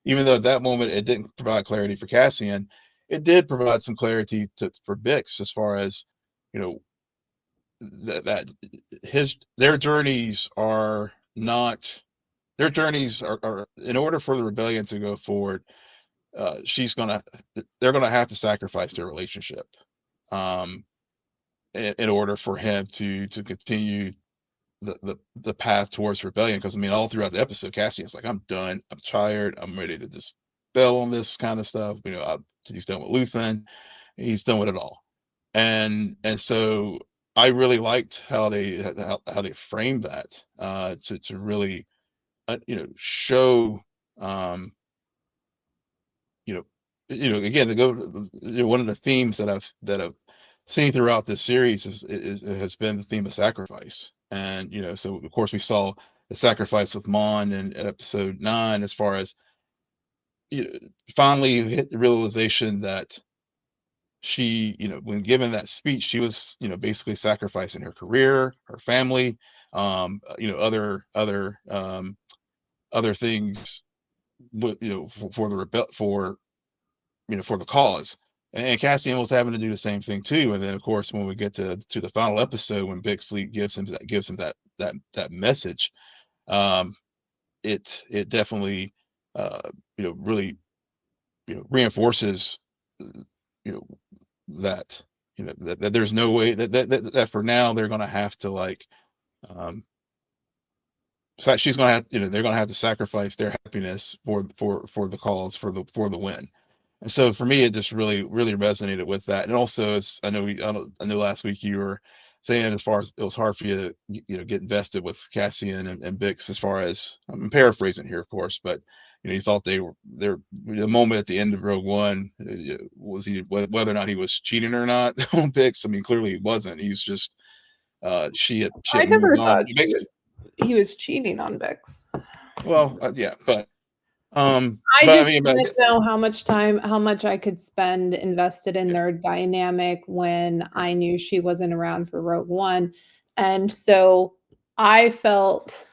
Even though at that moment it didn't provide clarity for Cassian, it did provide some clarity for Bix, as far as you know that their journeys are not their journeys are in order for the rebellion to go forward. They're gonna have to sacrifice their relationship, um, in order for him to continue the path towards rebellion. Because I mean, all throughout the episode, Cassian's like, I'm done, I'm tired, I'm ready to just bail on this kind of stuff. He's done with Luthen, he's done with it all. And so I really liked how they framed that, to really show, um you know again, to go, one of the themes that I've seen throughout this series has been the theme of sacrifice. And so of course we saw the sacrifice with Mon in episode 9, as far as you know, finally you hit the realization that she, when given that speech, she was, basically sacrificing her career, her family, other things, for the rebel for the cause. And Cassian was having to do the same thing too. And then of course, when we get to the final episode, when Big Sleep gives him that message, um, it definitely really reinforces you know that that there's no way that for now they're going to have to, like, um so she's going to have, they're going to have to sacrifice their happiness for the cause, for the win. And so for me, it just really resonated with that. And also, as I know last week you were saying, as far as it was hard for you to get invested with Cassian and Bix, as far as, I'm paraphrasing here, of course, but you thought the moment at the end of Rogue One, was he, whether or not he was cheating or not on Bix. I mean, clearly he wasn't. He's just, she had I never moved on. thought he was cheating on Bix. Well, yeah, I but I just mean, but didn't know how much I could spend invested in their dynamic when I knew she wasn't around for Rogue One. And so I felt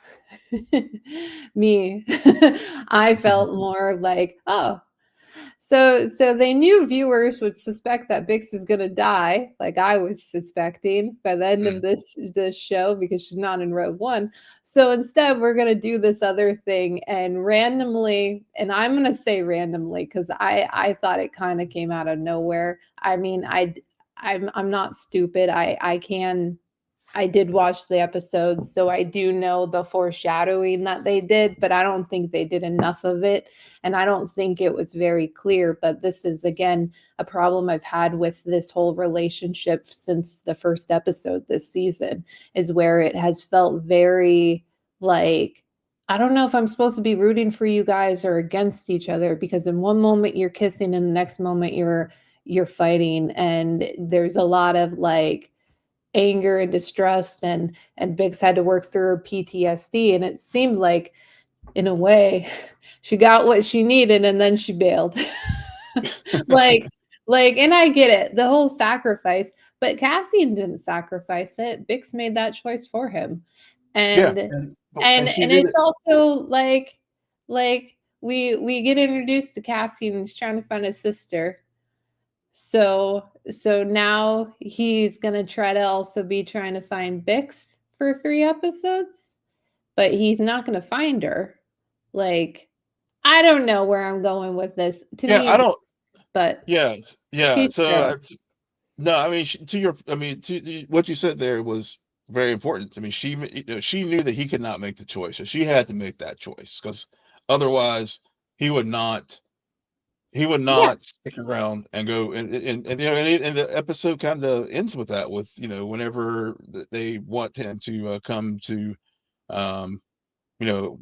me, I felt more like, oh, so they knew viewers would suspect that Bix is gonna die, like I was suspecting by the end of mm, this show, because she's not in Rogue One. So instead, we're gonna do this other thing, and randomly, and I'm gonna say randomly because I thought it kind of came out of nowhere. I mean, I'm not stupid. I did watch the episodes, so I do know the foreshadowing that they did, but I don't think they did enough of it. And I don't think it was very clear. But this is, again, a problem I've had with this whole relationship since the first episode this season, is where it has felt very like, I don't know if I'm supposed to be rooting for you guys or against each other, because in one moment you're kissing and the next moment you're fighting. And there's a lot of like anger and distrust, and Biggs had to work through her PTSD, and it seemed like, in a way, she got what she needed and then she bailed. like and I get it, the whole sacrifice, but Cassian didn't sacrifice it. Bix made that choice for him. yeah, And and she did it's it. also like we get introduced to Cassian, and he's trying to find his sister. So now he's gonna try to also be trying to find Bix for 3 episodes, but he's not gonna find her. Like, I don't know where I'm going with this. To Yeah, I me, don't. but Yeah. she's So true. no, I mean, what you said there was very important. I mean, she knew that he could not make the choice, so she had to make that choice, because otherwise, he would not Yeah. stick around and go and and the episode kind of ends with that, with whenever they want him to come to um you know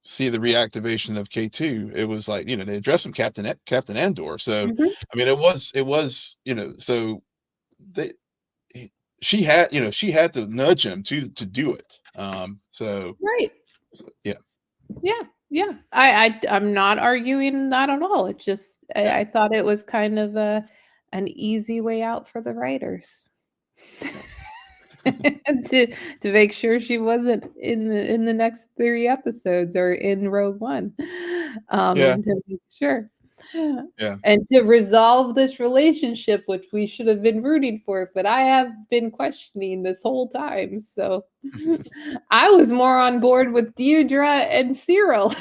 see the reactivation of K2. It was like, they addressed him Captain Andor. So Mhm. I mean, it was so they he, she had to nudge him to do it. So Right. yeah. Yeah. Yeah. I'm not arguing that at all. It just Yeah. I thought it was kind of an easy way out for the writers. Yeah. to to make sure she wasn't in the next 3 episodes or in Rogue One. Yeah. And to make sure. Yeah. And to resolve this relationship, which we should have been rooting for, but I have been questioning this whole time. So I was more on board with Deirdre and Syril.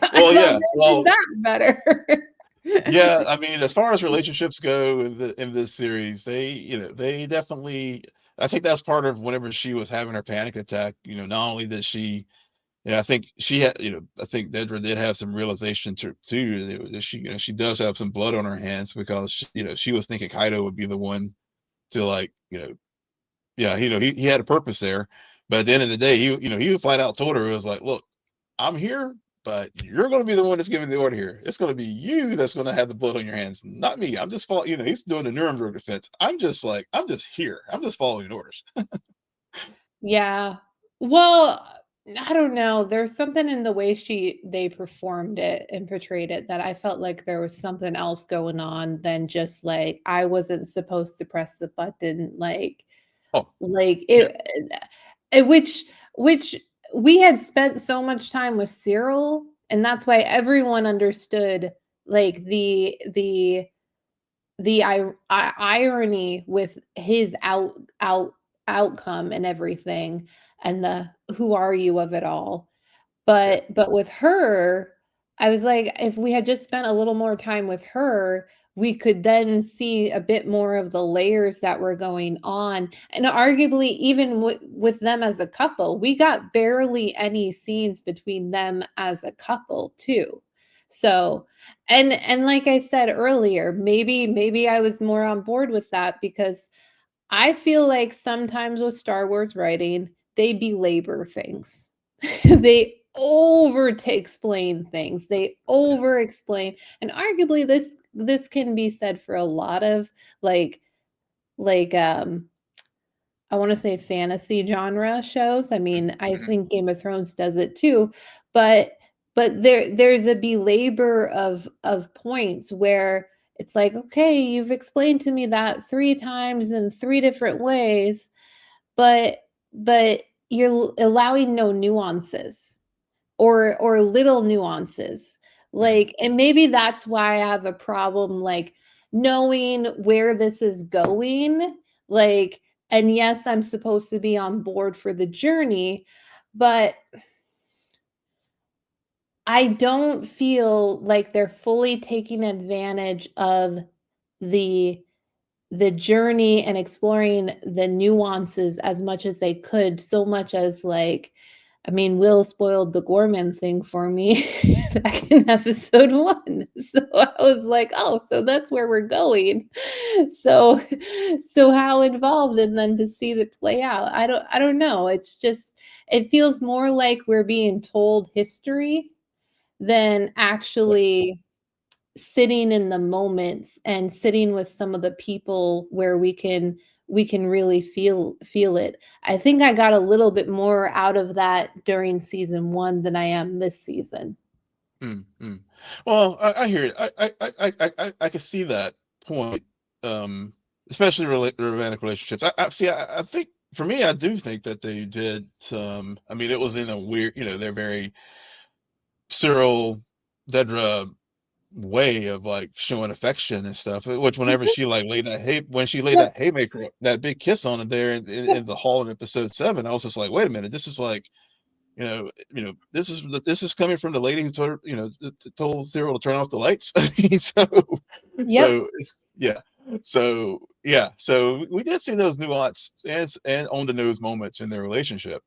I Well, thought yeah. they did Well, that better. yeah. I mean, as far as relationships go in this series, they definitely. I think that's part of whenever she was having her panic attack. Not only did she, I think she had, I think Dedra did have some realization too. That she, she does have some blood on her hands, because she was thinking Kaido would be the one to, like, yeah, he had a purpose there. But at the end of the day, he flat out told her, it was like, look, I'm here, but you're going to be the one that's giving the order here. It's going to be you that's going to have the blood on your hands, not me. I'm just following. He's doing the Nuremberg defense. I'm just here. I'm just following orders. Yeah. Well, I don't know. There's something in the way they performed it and portrayed it that I felt like there was something else going on than just like I wasn't supposed to press the button, Oh, like yeah, which we had spent so much time with Cyril, and that's why everyone understood like the irony with his outcome and everything, and the who are you of it all. yeah, But with her, I was like, if we had just spent a little more time with her, we could then see a bit more of the layers that were going on. And arguably, even with them as a couple, we got barely any scenes between them as a couple, too. So, and like I said earlier, maybe I was more on board with that because I feel like sometimes with Star Wars writing, they belabor things. They over explain things. They over explain, and arguably this can be said for a lot of like like I want to say fantasy genre shows. I mean, I mhm, think Game of Thrones does it too, but there's a belabor of points where it's like, okay, you've explained to me that 3 times in 3 different ways, but you're allowing no nuances or little nuances. mhm, Like, and maybe that's why I have a problem like knowing where this is going. Like, and yes, I'm supposed to be on board for the journey, but I don't feel like they're fully taking advantage of the journey and exploring the nuances as much as they could, so much as like, I mean, Will spoiled the Ghorman thing for me back in episode 1. So I was like, "Oh, so that's where we're going." So how involved, and then to see it play out. I don't know. It's just it feels more like we're being told history than yeah, actually sitting in the moments and sitting with some of the people where we can really feel it. I think I got a little bit more out of that during season 1 than I am this season. mm, mm. Well, I hear it. I can see that point. Um, Especially romantic relationships. I see. I think for me, I do think that they did some. I mean, it was in a weird. They're very Cyril Dedra way of, like, showing affection and stuff. Which whenever Mhm. she, like, laid that when she laid Yep, that haymaker, that big kiss on him there in yep, the hall in episode 7, I was just like, wait a minute, this is like, this is coming from the lady who told her, told Cyril to turn off the lights. I mean, yep. it's yeah. So yeah, so we did see those nuanced and on the nose moments in their relationship.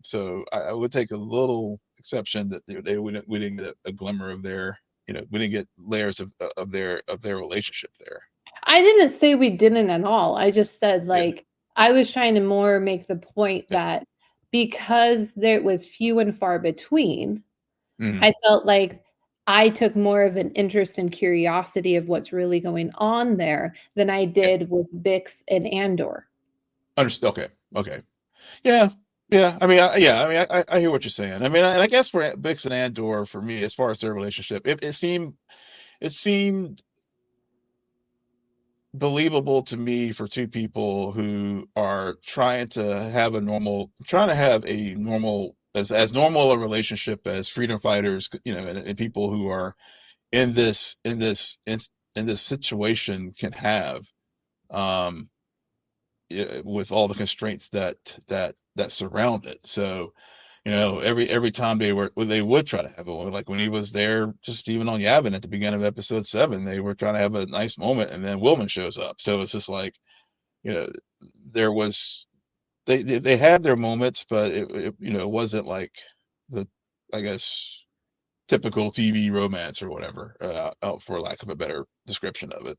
So I would take a little. exception that we didn't get a glimmer of their, we didn't get layers of their relationship there. I didn't say we didn't at all. I just said, Yeah. like, I was trying to more make the point Yeah. that because there was few and far between, Mm-hmm. I felt like I took more of an interest and curiosity of what's really going on there than I Yeah. did with Bix and Andor. Understood. Okay. Okay. Yeah. Yeah. I mean, I hear what you're saying. I mean, and I guess for Bix and Andor, for me, as far as their relationship, it seemed believable to me for two people who are trying to have a normal, as normal a relationship as freedom fighters, and people who are in this situation can have, um, with all the constraints that surround it. So, every time they would try to have it, like when he was there, just even on Yavin at the beginning of episode 7, they were trying to have a nice moment, and then Willman shows up. So it's just like, you know, there was they had their moments, but it wasn't like the, I guess, typical TV romance or whatever, for lack of a better description of it.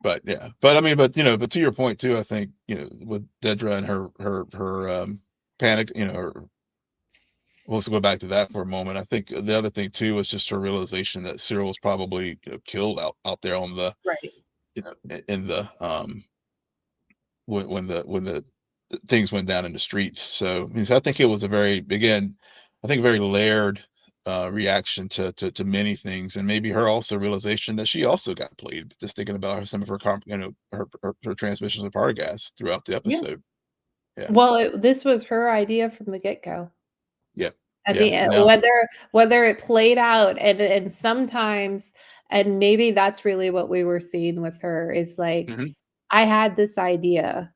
But yeah, but I mean, but to your point too, I think, with Dedra and her panic, let's go back to that for a moment. I think the other thing too was just her realization that Syril was probably, killed out there on the, Right. in the, when the things went down in the streets. So, I mean, so I think it was a very, again, I think, very layered reaction to many things, and maybe her also realization that she also got played. Just thinking about some of her, her transmissions of power gas throughout the Yeah. episode. Yeah, Well, this was her idea from the get-go. yeah, At yeah. the end, Now, whether it played out, and sometimes, and maybe that's really what we were seeing with her, is like, hmm I had this idea.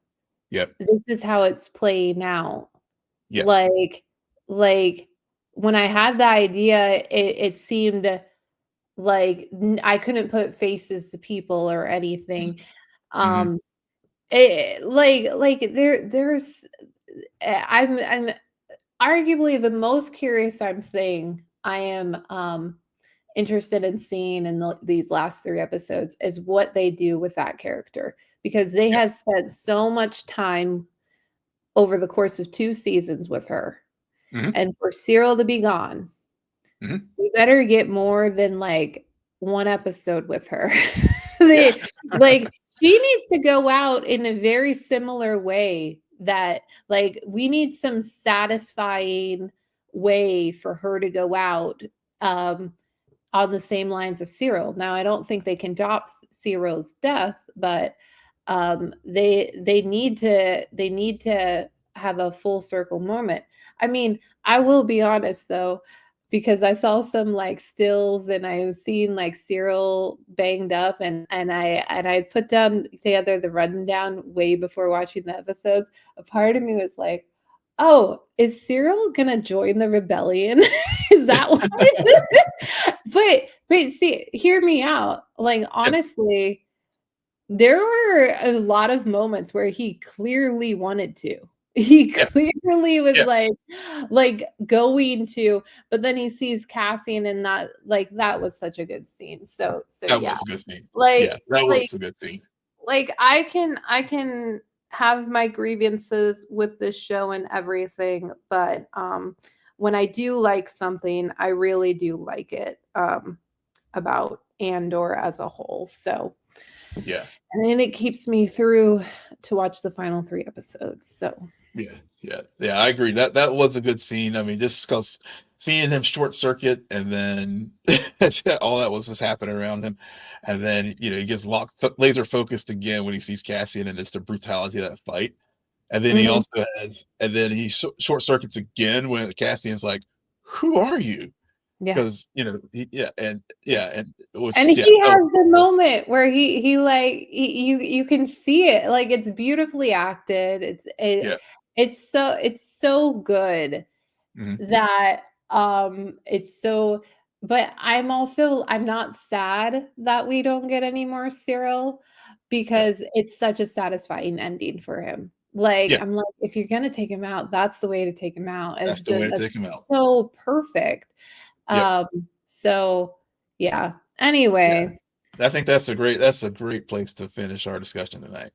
yep, This is how it's playing out. yeah, Like like, when I had the idea, it seemed like I couldn't put faces to people or anything. hmm Um, there's I'm arguably the most curious I am interested in seeing in these last 3 episodes is what they do with that character, because they yeah, have spent so much time over the course of 2 seasons with her, hmm and for Syril to be gone, hmm we better get more than, like, 1 episode with her. yeah, They like, she needs to go out in a very similar way that, like, we need some satisfying way for her to go out, um, on the same lines of Syril. Now, I don't think they can top Cyril's death, but they need to have a full circle moment. I mean, I will be honest though, because I saw some like stills and I was seeing like Cyril banged up, and I put down together the rundown way before watching the episodes. A part of me was like, oh, is Cyril gonna join the rebellion? Is that what but see, hear me out. Like, yeah, honestly, there were a lot of moments where he clearly wanted to. He yeah, clearly was yeah. like going to, but then he sees Cassian, and that was such a good scene. So That yeah. was a good scene. Yeah, Like that like was a good scene. I can have my grievances with this show and everything, but when I do like something, I really do like it, about Andor as a whole. So, Yeah. and then it keeps me through to watch the final 3 episodes. So, Yeah, yeah, yeah. I agree. That was a good scene. I mean, just because seeing him short circuit, and then all that was just happening around him, and then, he gets laser focused again when he sees Cassian, and it's the brutality of that fight. And then mhm, and then he short circuits again when Cassian's like, "Who are you?" yeah. Because, and it was, And yeah, he that was has the moment where you can see it, like, it's beautifully acted. yeah, It's so good hmm that, it's so, but I'm not sad that we don't get any more Cyril, yeah, because it's such a satisfying ending for him. Like, Yeah, I'm like, if you're gonna take him out, that's the way to take him out. that's It's the way just to that's take him out. so perfect. Yep. Um, so yeah. Yeah. Anyway, I think that's a great place to finish our discussion tonight.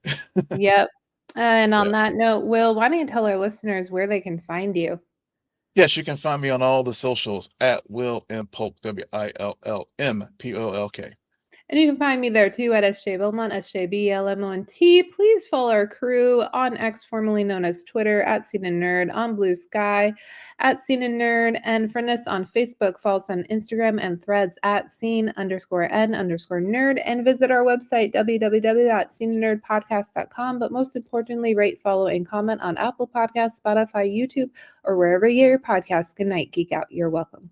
yep. And Yeah. on that note, Will, why don't you tell our listeners where they can find you? Yes, you can find me on all the socials at Will M Polk, WILLMPOLK. And you can find me there too at SJ Belmont, SJBLMONT. Please follow our crew on X, formerly known as Twitter, at Scene and Nerd, on Blue Sky, at Scene and Nerd, and friend us on Facebook, follow us on Instagram and threads at scene_n_nerd, and visit our website, www.sceneandnerdpodcast.com. But most importantly, rate, follow, and comment on Apple Podcasts, Spotify, YouTube, or wherever you get your podcasts. Good night, Geek Out. You're welcome.